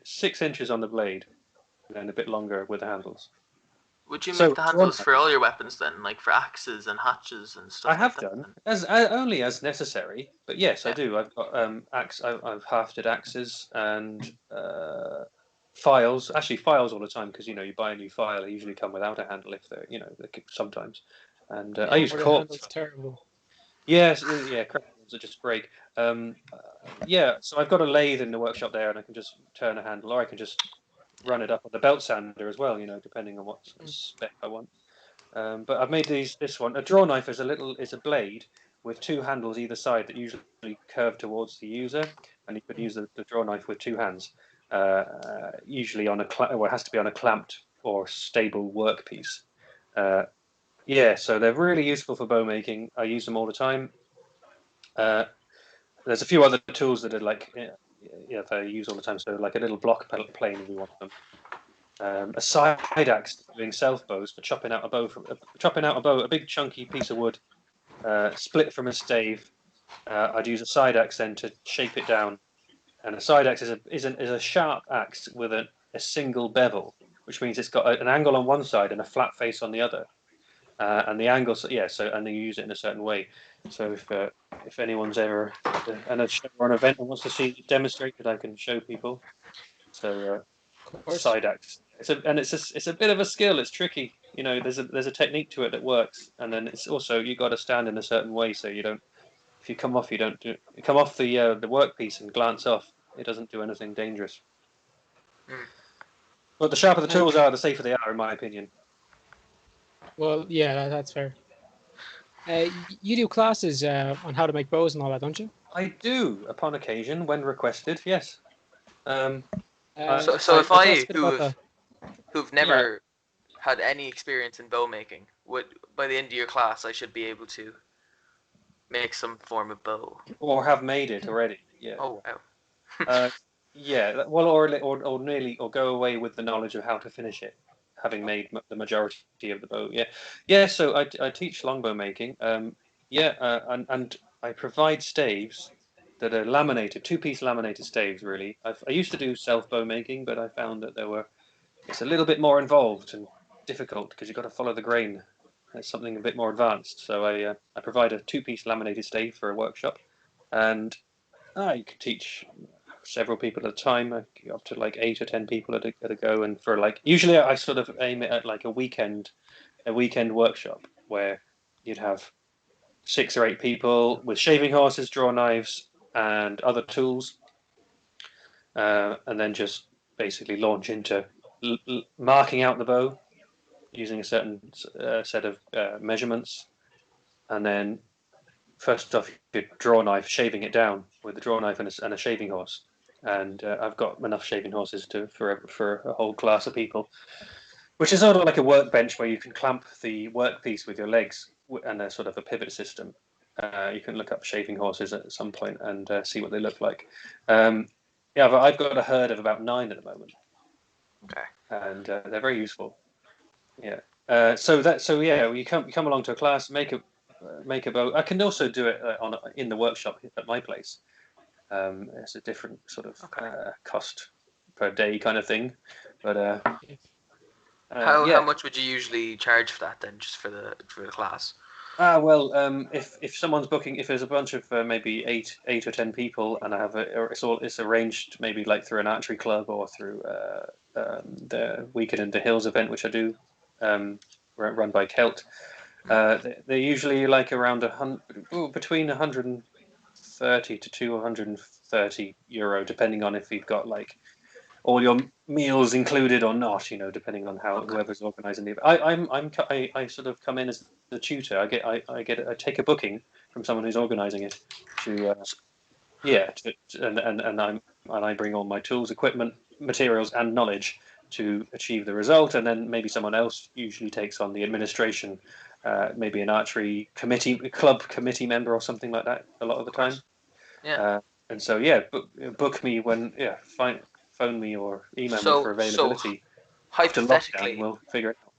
6 inches on the blade, and a bit longer with the handles. would you make So the draw handles knife, for all your weapons then, like for axes and hatches and I stuff like have that? done as only as necessary, but yes, I Yeah. do. I've got I've hafted axes and files. Actually, files all the time because you buy a new file. They usually come without a handle if they're sometimes. And I Yeah, use or the cords. handle's terrible. Yes, yeah, crap ones that just break. Yeah, so I've got a lathe in the workshop there, and I can just turn a handle, or I can just run it up on the belt sander as well. Depending on what sort of spec I want. But I've made this one. A draw knife is a blade with two handles either side that usually curve towards the user, and you could use the draw knife with two hands. Usually on it has to be on a clamped or stable workpiece. Yeah, so they're really useful for bow making. I use them all the time. There's a few other tools that are like that I use all the time. So like a little block plane if you want them. A side axe doing self bows for chopping out a bow, a big chunky piece of wood, split from a stave. I'd use a side axe then to shape it down, and a side axe is a sharp axe with a single bevel, which means it's got an angle on one side and a flat face on the other. And the angle, and you use it in a certain way. So if anyone's ever at a show or an event and wants to see it demonstrated, I can show people. So Of course. side axe. It's a bit of a skill. It's tricky. There's a technique to it that works, and then it's also you got to stand in a certain way so you don't. If you come off, you don't do. You come off the workpiece and glance off. It doesn't do anything dangerous. Mm. But the sharper the tools are, the safer they are, in my opinion. Well, yeah, that's fair. You do classes on how to make bows and all that, don't you? I do, upon occasion, when requested. Yes. So Tell if us a I bit about that. who've never had any experience in bow making, would by the end of your class I should be able to make some form of bow. Or have made it already. Yeah. Oh wow. Yeah. Well, or nearly, or go away with the knowledge of how to finish it, having made the majority of the bow. Yeah. Yeah. So I teach longbow making. And I provide staves that are laminated, two-piece laminated staves. Really, I used to do self bow making, but I found that it's a little bit more involved and difficult because you've got to follow the grain. It's something a bit more advanced. So I provide a two-piece laminated stave for a workshop, and I can teach several people at a time, up to like 8 or 10 people at a go. And for usually I sort of aim it at like a weekend workshop where you'd have 6 or 8 people with shaving horses, draw knives, and other tools, and then just basically launch into marking out the bow using a certain set of measurements, and then first off, you draw knife, shaving it down with a draw knife and a shaving horse. And I've got enough shaving horses for a whole class of people, which is sort of like a workbench where you can clamp the workpiece with your legs and a sort of a pivot system. You can look up shaving horses at some point and see what they look like. Yeah, but I've got a herd of about 9 at the moment. Okay. And they're very useful. Yeah. So you come along to a class, make a bow. I can also do it in the workshop at my place. It's a different sort of cost per day kind of thing, but how much would you usually charge for that then, just for the class? Well, if someone's booking, if there's a bunch of maybe eight or 10 people, and I have it's arranged maybe like through an archery club or through the Weekend in the Hills event, which I do, run by Celt. They're usually like around between 130 to 230 euro, depending on if you've got like all your meals included or not, depending on how whoever's organising the event. I sort of come in as the tutor. I take a booking from someone who's organising it and I bring all my tools, equipment, materials, and knowledge to achieve the result, and then maybe someone else usually takes on the administration, maybe an archery club committee member or something like that a lot of the time. Yeah. And so book me when phone me or email me for availability. Hypothetically, we'll figure it out.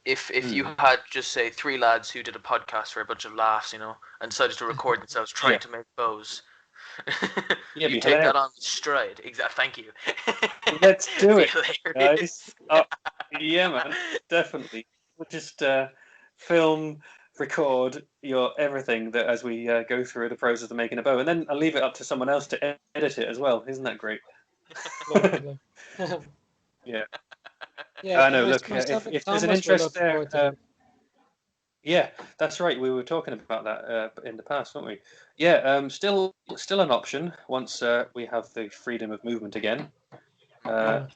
If you had just say 3 lads who did a podcast for a bunch of laughs, and decided to record themselves trying to make bows, you take that on stride. Exactly. Thank you. Let's do it, guys. Yeah, man, definitely. We'll just film, record your everything that as we go through the process of making a bow, and then I'll leave it up to someone else to edit it as well. Isn't that great? Yeah. Yeah. I know. Look, if there's an interest there, yeah, that's right. We were talking about that in the past, weren't we? Yeah. Still an option once we have the freedom of movement again.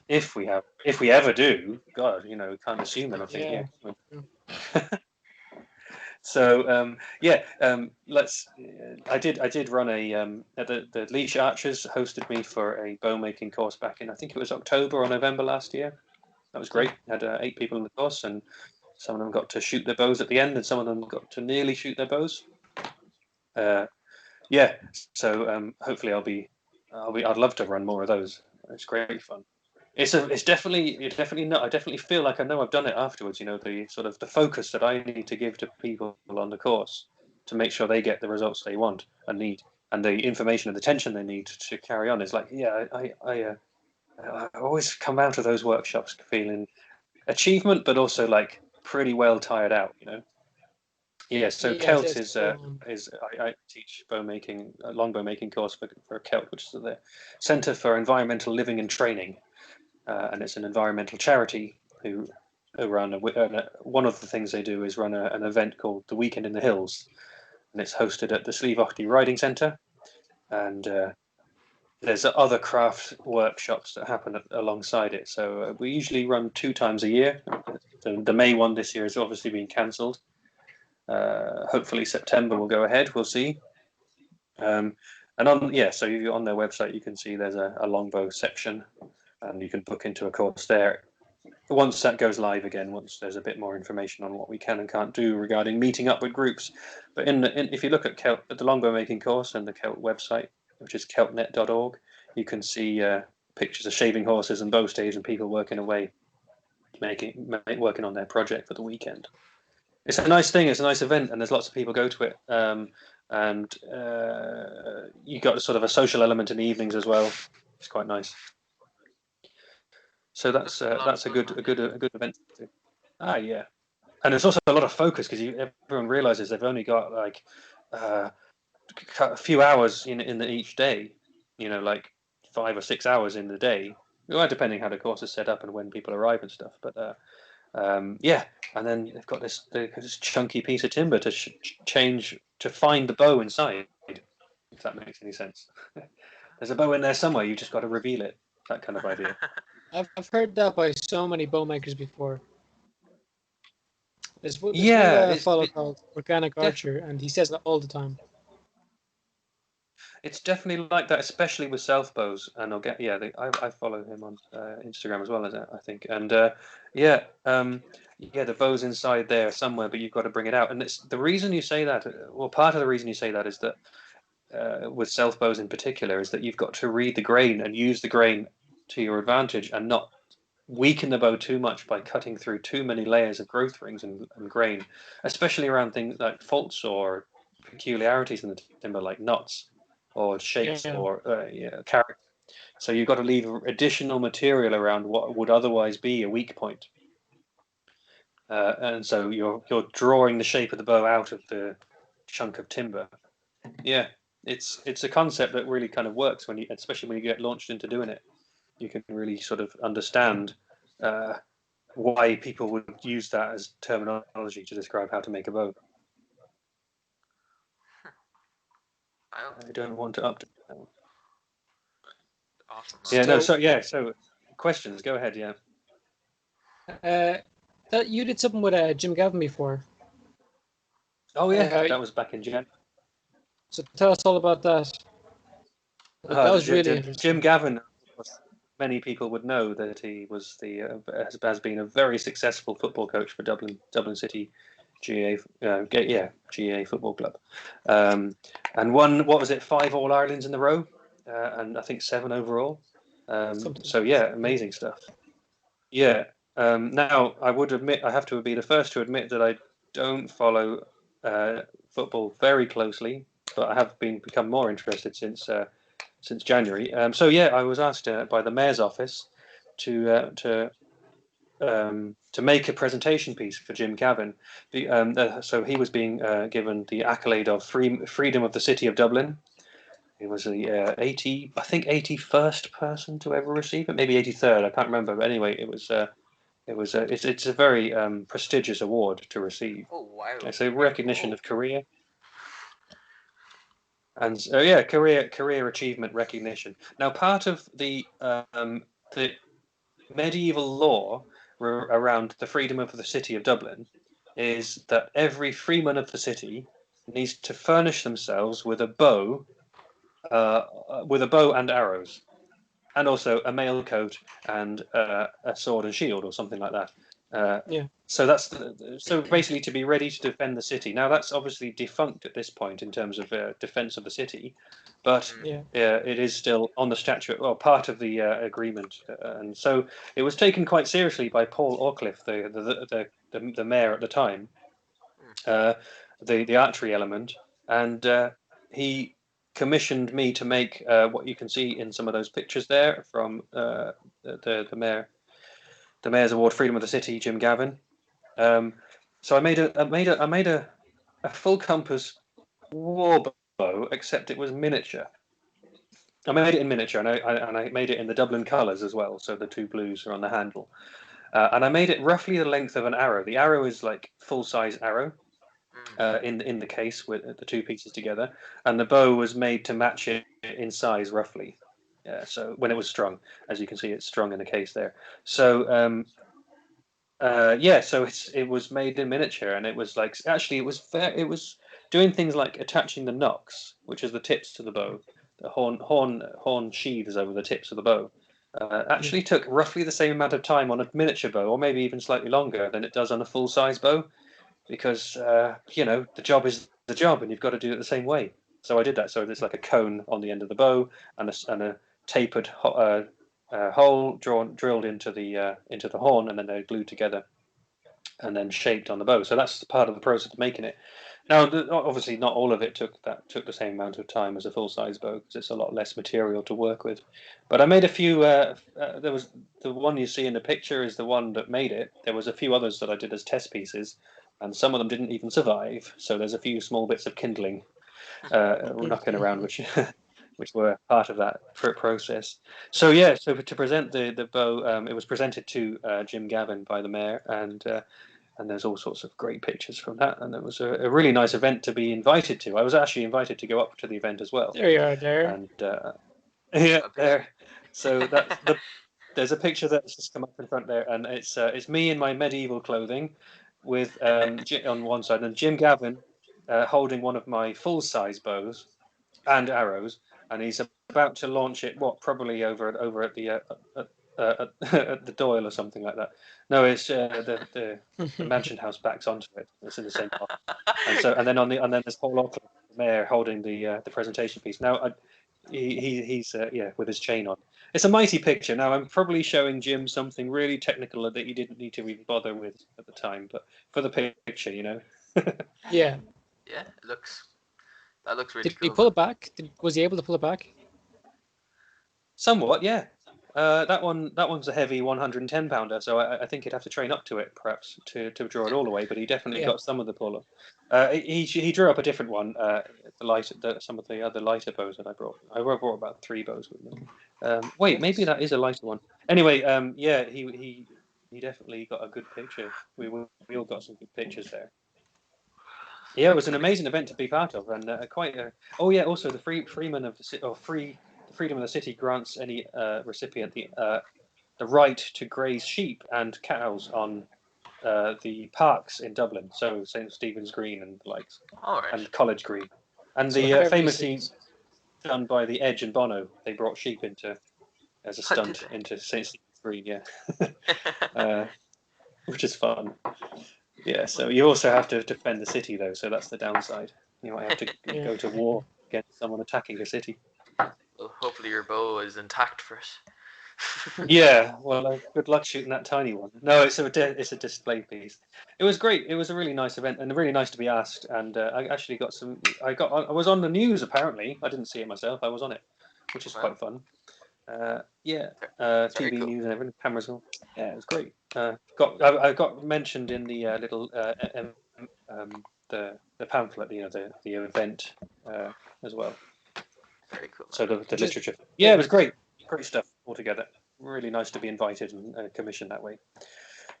If we ever do, God, we can't assume anything. Yeah. So I did run the Leash Archers hosted me for a bow making course back in, I think it was October or November last year. That was great. Had 8 people in the course, and some of them got to shoot their bows at the end, and some of them got to nearly shoot their bows. So hopefully I'd love to run more of those. It's great fun. It's definitely not. I definitely feel like I know I've done it afterwards. The sort of the focus that I need to give to people on the course to make sure they get the results they want and need, and the information and the attention they need to carry on. Is like, I always come out of those workshops feeling achievement, but also like pretty well tired out. Yeah, so Celt is I teach bowmaking, a longbow making course for Celt, which is the Centre for Environmental Living and Training, and it's an environmental charity who run one of the things they do is run an event called the Weekend in the Hills, and it's hosted at the Sleevochty Riding Centre, and there's other craft workshops that happen alongside it. So we usually run 2 times a year. The May one this year has obviously been cancelled. Hopefully September will go ahead. We'll see. So on their website you can see there's a longbow section, and you can book into a course there. Once that goes live again, once there's a bit more information on what we can and can't do regarding meeting up with groups. But if you look at the longbow making course and the Celt website, which is celtnet.org, you can see pictures of shaving horses and bow staves and people working away, working on their project for the weekend. It's a nice thing. It's a nice event, and there's lots of people go to it. And you got sort of a social element in the evenings as well. It's quite nice. So that's a good event to do. Yeah, and it's also a lot of focus because everyone realizes they've only got like a few hours in each day. Like 5 or 6 hours in the day. Well, depending how the course is set up and when people arrive and stuff. But and then they've got this chunky piece of timber to change to find the bow inside. If that makes any sense. There's a bow in there somewhere. You just got to reveal it. That kind of idea. I've heard that by so many bow makers before. There's a fellow called Organic Archer, and he says that all the time. It's definitely like that, especially with self bows. And I follow him on Instagram as well, as I think. And the bow's inside there somewhere, but you've got to bring it out. And it's the reason you say that. Well, part of the reason you say that is that with self bows in particular, is that you've got to read the grain and use the grain to your advantage, and not weaken the bow too much by cutting through too many layers of growth rings and grain, especially around things like faults or peculiarities in the timber, like knots or shapes or character. So you've got to leave additional material around what would otherwise be a weak point. And so you're drawing the shape of the bow out of the chunk of timber. Yeah, it's a concept that really kind of works when especially when you get launched into doing it. You can really sort of understand why people would use that as terminology to describe how to make a bow. I don't want to update that one. Awesome. Yeah, so questions, go ahead, yeah. You did something with Jim Gavin before. Oh yeah, that was back in January. So tell us all about that. That was really interesting. Jim Gavin, many people would know that he was has been a very successful football coach for Dublin City GA Football Club, and won, what was it, 5 All Irelands in a row, and I think 7 overall. So yeah, amazing stuff. Yeah. Now I would admit, I have to be the first to admit that I don't follow football very closely, but I have become more interested since January. So yeah, I was asked by the mayor's office to make a presentation piece for Jim Gavin. So he was being given the accolade of freedom of the city of Dublin. He was the 81st person to ever receive it, maybe 83rd. I can't remember, but anyway, it's a very prestigious award to receive. Oh wow! It's a recognition of career. And career achievement recognition. Now, part of the medieval law around the freedom of the city of Dublin is that every freeman of the city needs to furnish themselves with a bow and arrows, and also a mail coat and a sword and shield or something like that. So that's so basically to be ready to defend the city. Now that's obviously defunct at this point in terms of defense of the city, but it is still on the statute, well, part of the agreement, and so it was taken quite seriously by Paul Orcliffe, the mayor at the time, the archery element, and he commissioned me to make what you can see in some of those pictures there from the mayor's award, Freedom of the City, Jim Gavin. So I made a full compass war bow, except it was miniature. I made it in miniature, and I made it in the Dublin colours as well. So the 2 blues are on the handle, and I made it roughly the length of an arrow. The arrow is like full-size arrow in the case with the 2 pieces together, and the bow was made to match it in size roughly. So when it was strung, as you can see, it's strung in the case there. So so it was made in miniature, and it was like, actually it was doing things like attaching the nocks, which is the tips to the bow, the horn sheaths over the tips of the bow. Actually took roughly the same amount of time on a miniature bow, or maybe even slightly longer than it does on a full-size bow, because the job is the job, and you've got to do it the same way. So I did that. So there's like a cone on the end of the bow, and a tapered hole drilled into the horn, and then they're glued together and then shaped on the bow. So that's part of the process of making it. Now, obviously, not all of it took the same amount of time as a full-size bow, because it's a lot less material to work with. But I made a few. There was the one you see in the picture is the one that made it. There was a few others that I did as test pieces, and some of them didn't even survive. So there's a few small bits of kindling knocking around, which were part of that process. So so to present the bow, it was presented to Jim Gavin by the mayor, and there's all sorts of great pictures from that, and it was a really nice event to be invited to. I was actually invited to go up to the event as well. There you are, there. And there. So there's a picture that's just come up in front there, and it's me in my medieval clothing, with on one side, and Jim Gavin holding one of my full-size bows and arrows, and he's about to launch it. Probably over at the at the Doyle or something like that. No, it's the Mansion House backs onto it. It's in the same part. And then there's Paul Auckland, the mayor, holding the presentation piece. Now he's with his chain on. It's a mighty picture. Now I'm probably showing Jim something really technical that he didn't need to even bother with at the time, but for the picture, Yeah. Yeah, that looks really Did he cool. pull it back? Was he able to pull it back? Somewhat, yeah. That one's a heavy 110 pounder, so I think he'd have to train up to it perhaps to draw it all the way. But he definitely got some of the pull. He drew up a different one. Some of the other lighter bows that I brought. I brought about 3 bows with me. Wait, maybe that is a lighter one. Anyway, he definitely got a good picture. We all got some good pictures there. Yeah, it was an amazing event to be part of, and also the Freeman of the Freedom of the City grants any recipient the right to graze sheep and cows on the parks in Dublin, so St Stephen's Green and the likes, and College Green, and the famous scene done by the Edge and Bono. They brought sheep as a stunt into St Stephen's Green, which is fun. Yeah, so you also have to defend the city though, so that's the downside. You might have to go to war against someone attacking the city. Well, hopefully your bow is intact for it. Yeah, well, good luck shooting that tiny one. No, it's a display piece. It was great. It was a really nice event and really nice to be asked. And I actually got some. I was on the news apparently. I didn't see it myself. I was on it, which is quite fun. TV cool. news and everything. Cameras on. Yeah, it was great. I got mentioned in the little the pamphlet, the event as well. Very cool. So the literature. Yeah, it was great. Great stuff altogether. Really nice to be invited and commissioned that way.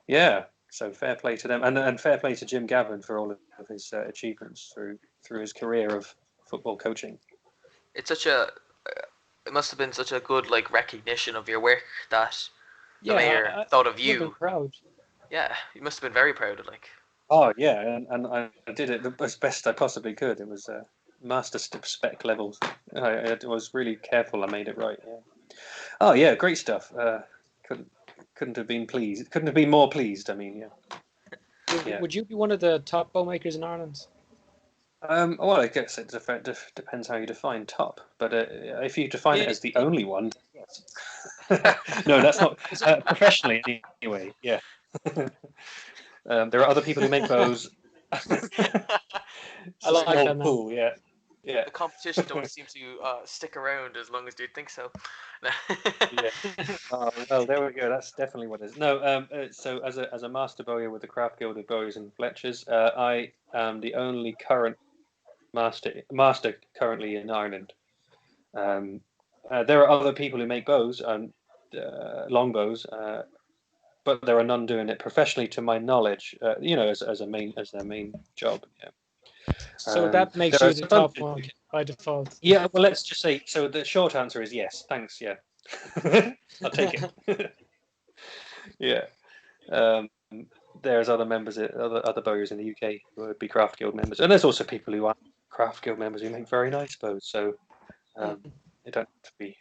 Yeah, so fair play to them, and fair play to Jim Gavin for all of his achievements through his career of football coaching. It must have been such a good recognition of your work that the mayor thought of you. Proud. Yeah, you must have been very proud of Oh yeah, and I did it as best I possibly could. It was master spec levels. I was really careful. I made it right. Yeah. Oh yeah, great stuff. Couldn't have been pleased. Couldn't have been more pleased. I mean, yeah. Would you be one of the top bowmakers in Ireland? Well, I guess it depends how you define top. But if you define it as the only one, yes. No, that's not professionally anyway. Yeah. There are other people who make bows. I like that. Pool, yeah. The competition don't seem to stick around as long as you'd think so. Yeah. Well, there we go. That's definitely what it is. No. So as a master bowyer with the Craft Guild of Bowyers and Fletchers, I am the only current master currently in Ireland. There are other people who make bows and longbows, but there are none doing it professionally, to my knowledge. As their main job. Yeah. So that makes you the top one by default. Yeah, well, let's just say. So the short answer is yes. Thanks. Yeah, I'll take it. Yeah. There's other members, other bowyers in the UK who would be Craft Guild members, and there's also people who aren't Craft Guild members who make very nice bows. So you don't have to be.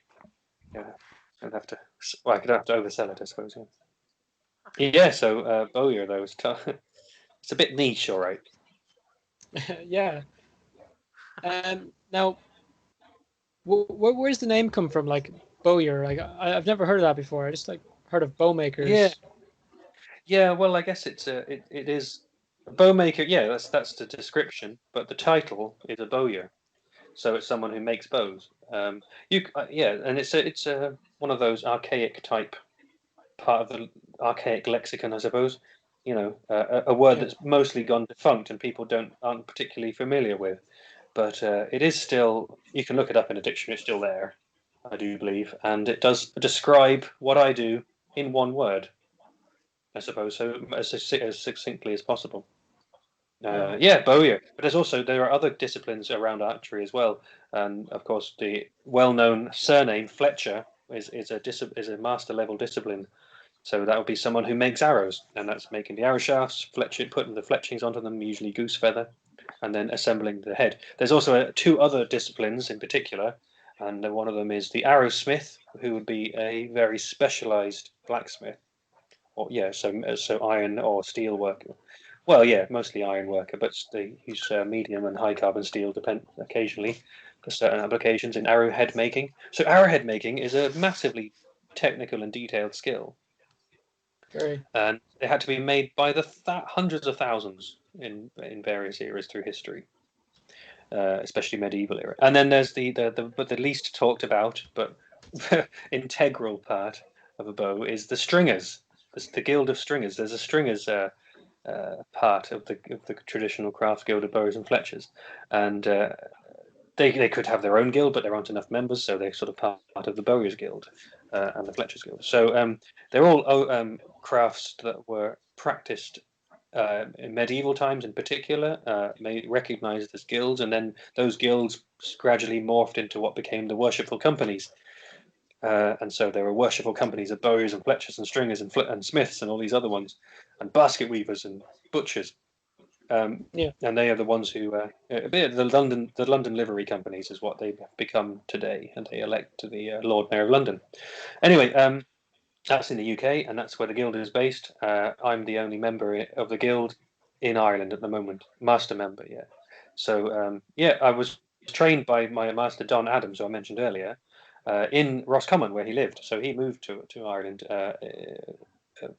Yeah, don't have to. Well, I could have to oversell it, I suppose. Yeah. Yeah. So bowyer though is tough. It's a bit niche, all right. Yeah. Now, where's the name come from? Bowyer. I've never heard of that before. I just heard of bowmakers. Yeah. Yeah. Well, I guess it is a bowmaker. Yeah, that's the description. But the title is a bowyer, so it's someone who makes bows. And it's one of those archaic type part of the archaic lexicon, I suppose. A word that's mostly gone defunct and people aren't particularly familiar with. But it is still, you can look it up in a dictionary, it's still there, I do believe. And it does describe what I do in one word, I suppose, so as succinctly as possible. Bowyer. But there are other disciplines around archery as well. And of course, the well-known surname Fletcher is a master level discipline. So that would be someone who makes arrows, and that's making the arrow shafts, putting the fletchings onto them, usually goose feather, and then assembling the head. There's also 2 other disciplines in particular, and one of them is the arrowsmith, who would be a very specialised blacksmith, so iron or steel worker. Well, yeah, mostly iron worker, but they use medium and high carbon steel occasionally. certain applications in arrowhead making. So arrowhead making is a massively technical and detailed skill. Very. And it had to be made by the hundreds of thousands in various eras through history, especially medieval era. And then there's but the least talked about but integral part of a bow is the stringers, the guild of stringers. There's a stringers part of the traditional craft guild of bowers and fletchers, and they could have their own guild, but there aren't enough members, so they're sort of part of the Bowyer's Guild and the Fletcher's Guild. So they're all crafts that were practiced in medieval times in particular, recognized as guilds, and then those guilds gradually morphed into what became the worshipful companies. And so there were worshipful companies of bowyers and fletchers and stringers and smiths and all these other ones, and basket weavers and butchers. And they are the ones who the London livery companies is what they've become today, and they elect to the Lord Mayor of London. Anyway, that's in the UK, and that's where the guild is based. I'm the only member of the guild in Ireland at the moment, master member. Yeah, so I was trained by my master Don Adams, who I mentioned earlier, in Roscommon, where he lived. So he moved to Ireland.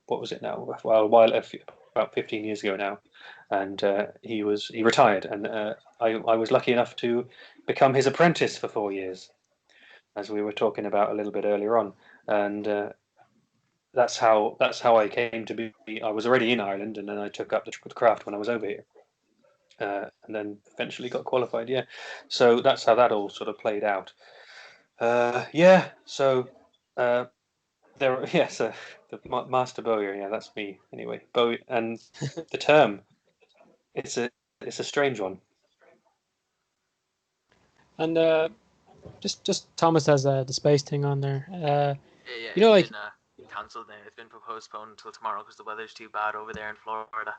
What was it now? About 15 years ago now, and he retired, and I was lucky enough to become his apprentice for 4 years, as we were talking about a little bit earlier on, and that's how I came to be. I was already in Ireland, and then I took up the craft when I was over here, and then eventually got qualified. Yeah, so that's how that all sort of played out. So. So the Master Bowyer, yeah, that's me anyway. Bowyer, and the term, it's a strange one. And just Thomas has the space thing on there. You know, like cancelled now. It's been postponed until tomorrow because the weather's too bad over there in Florida.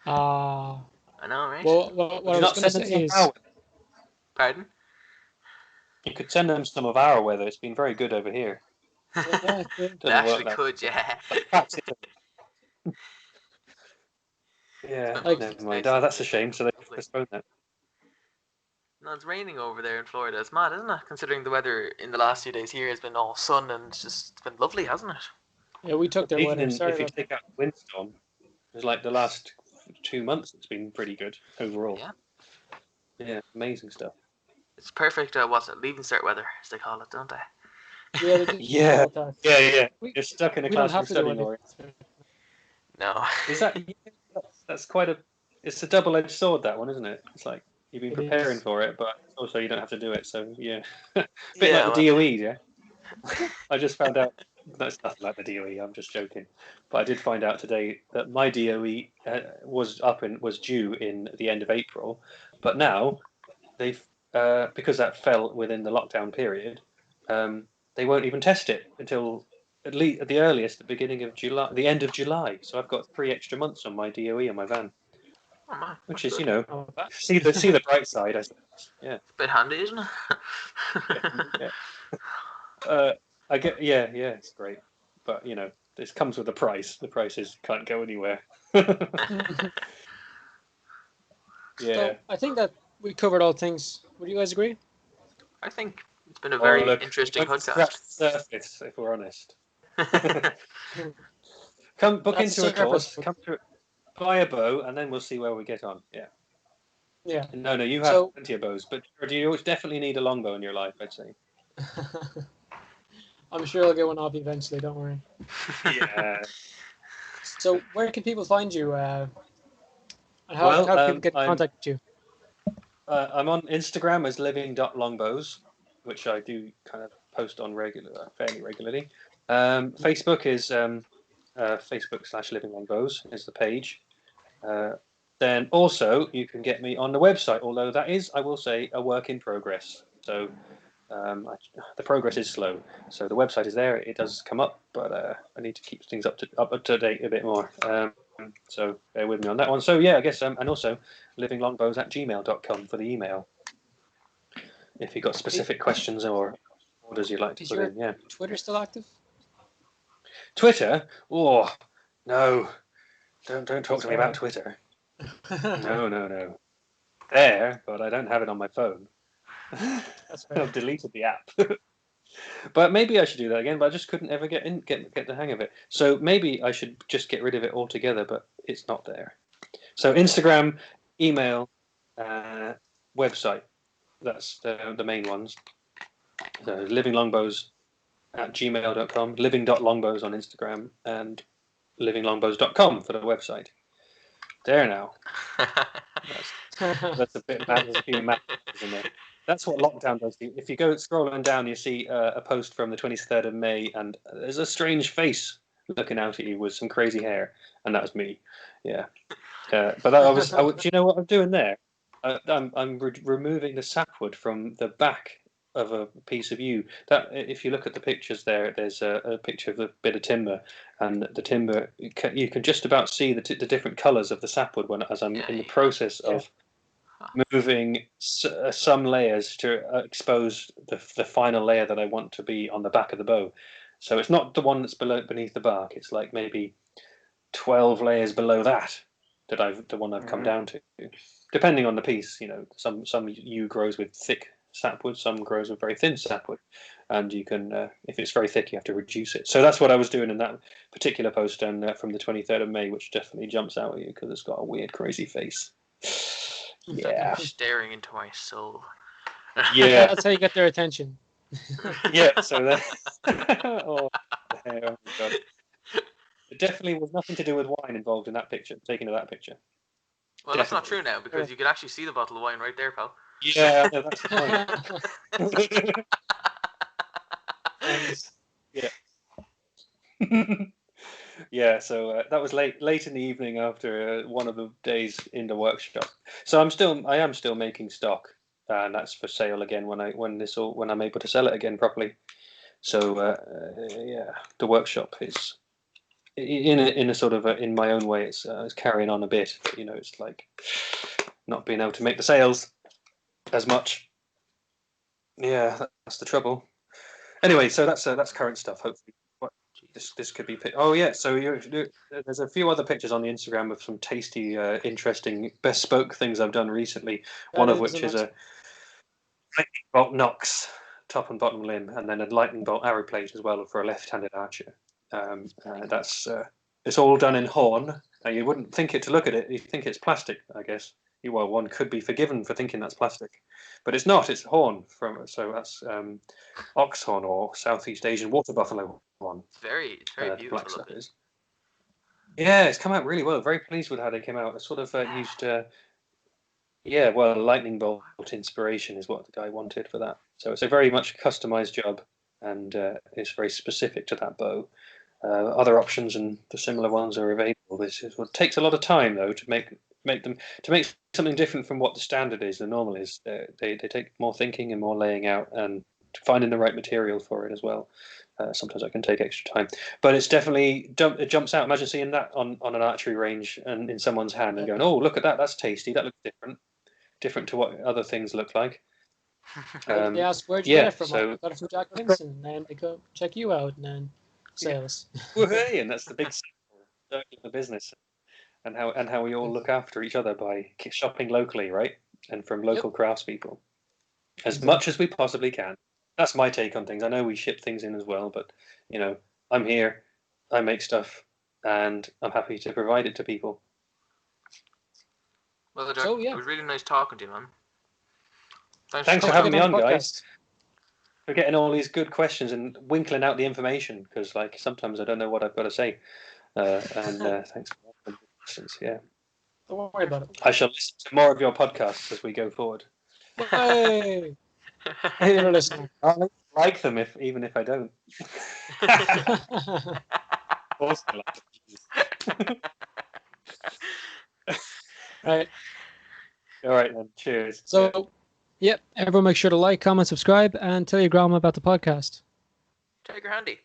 I know, right? Well, what I was going to say is, pardon? You could send them some of our weather. It's been very good over here. Yeah, they actually could, yeah. Yeah, never mind. Oh, that's a shame. So they postponed that. No, it's raining over there in Florida. It's mad, isn't it? Considering the weather in the last few days here has been all sun and it's been lovely, hasn't it? Yeah, we took their weather. If you take out the windstorm, it's like the last 2 months. It's been pretty good overall. Yeah, amazing stuff. It's perfect. What's it? Leaving cert weather, as they call it, don't they? Yeah. You're stuck in a classroom studying, or no. Is that? That's quite a. It's a double-edged sword, that one, isn't it? It's like you've been preparing for it, but also you don't have to do it. So yeah, bit like the DOE, yeah. I just found out that's nothing like the DOE. I'm just joking, but I did find out today that my DOE was due in the end of April, but now they've because that fell within the lockdown period. They won't even test it until at least at the earliest, the beginning of July, the end of July. So I've got 3 extra months on my DOE on my van, which is, see the bright side. I suppose. Yeah, it's a bit handy, isn't it? It's great, but this comes with a price. The prices can't go anywhere. So I think that we covered all things. Would you guys agree? I think it's been a very interesting podcast. Surface, if we're honest. Come book into a course. Come to buy a bow, and then we'll see where we get on. Yeah. Yeah. No, you have plenty of bows, but you definitely need a longbow in your life, I'd say. I'm sure I'll get one off eventually. Don't worry. Yeah. So, where can people find you? And how can people get in contact with you? I'm on Instagram as living.longbows, which I do kind of post on fairly regularly. Facebook is Facebook.com/livinglongbows is the page. Then also you can get me on the website, although that is, I will say, a work in progress. So the progress is slow. So the website is there; it does come up, but I need to keep things up to date a bit more. So bear with me on that one. So yeah, I guess and also livinglongbows@gmail.com for the email. If you've got specific questions or orders you'd like to put in, yeah. Twitter still active? Twitter? Oh no! Don't talk to me about Twitter. No. There, but I don't have it on my phone. That's fair. I've deleted the app. But maybe I should do that again. But I just couldn't ever get the hang of it. So maybe I should just get rid of it altogether. But it's not there. So Instagram, email, website. That's the main ones. So livinglongbows@gmail.com, living.longbows on Instagram, and livinglongbows.com for the website. There now. That's a bit mad. There's a few maths in there. That's what lockdown does to you. If you go scrolling down, you see a post from the 23rd of May, and there's a strange face looking out at you with some crazy hair, and that was me. Yeah. But do you know what I'm doing there? I'm removing the sapwood from the back of a piece of yew. That, if you look at the pictures there's a picture of a bit of timber, and the timber, you can just about see the different colours of the sapwood as I'm in the process of moving some layers to expose the final layer that I want to be on the back of the bow. So it's not the one that's beneath the bark. It's like maybe 12 layers below that the one I've come down to. Depending on the piece, some yew grows with thick sapwood, some grows with very thin sapwood, and you can, if it's very thick, you have to reduce it. So that's what I was doing in that particular post from the 23rd of May, which definitely jumps out at you because it's got a weird, crazy face. Yeah. Staring into my soul. Yeah. That's how you get their attention. Yeah, so that. Oh my God. It definitely was nothing to do with wine involved in that picture, taking of that picture. Well, that's not true now, because you can actually see the bottle of wine right there, pal. Yeah, no, that's the point. Yeah. Yeah, so that was late in the evening after one of the days in the workshop. So I am still making stock, and that's for sale again when I'm able to sell it again properly. So the workshop is in a sort of in my own way. It's carrying on a bit. But, it's like not being able to make the sales as much. Yeah, that's the trouble. Anyway, so that's current stuff. Hopefully. This could be. Oh yeah, so there's a few other pictures on the Instagram of some tasty, interesting bespoke things I've done recently. One of which is a lightning bolt Nox top and bottom limb, and then a lightning bolt arrow plate as well for a left-handed archer. That's it's all done in horn. Now you wouldn't think it to look at it. You think it's plastic, I guess. Well, one could be forgiven for thinking that's plastic, but it's not. It's horn so that's ox horn or Southeast Asian water buffalo horn. It's very beautiful looking. Yeah, it's come out really well. Very pleased with how they came out. I sort of used lightning bolt inspiration is what the guy wanted for that. So it's a very much customized job, and it's very specific to that bow. Other options and the similar ones are available. It takes a lot of time though to make something different from what the standard is, the normal is. They take more thinking and more laying out and finding the right material for it as well. Sometimes that can take extra time, but it's definitely it jumps out. Imagine seeing that on an archery range and in someone's hand and going, "Oh, look at that! That's tasty. That looks different to what other things look like." They ask, "Where'd you get it from?" I got it from Jack Pinson, and they go check you out, and then sales. Hey, and that's the big circle of the business, and how we all look after each other by shopping locally, right, and from local craftspeople, as much as we possibly can. That's my take on things. I know we ship things in as well, but I'm here, I make stuff, and I'm happy to provide it to people. Well, Jack, it was really nice talking to you, man. Thanks for having me on, guys. For getting all these good questions and winkling out the information, because sometimes I don't know what I've got to say. Thanks for the questions. Yeah. Don't worry about it. I shall listen to more of your podcasts as we go forward. Hey. Hey, you're listening. I like them even if I don't. Right. All right then. Cheers. So, everyone make sure to like, comment, subscribe, and tell your grandma about the podcast. Take your handy.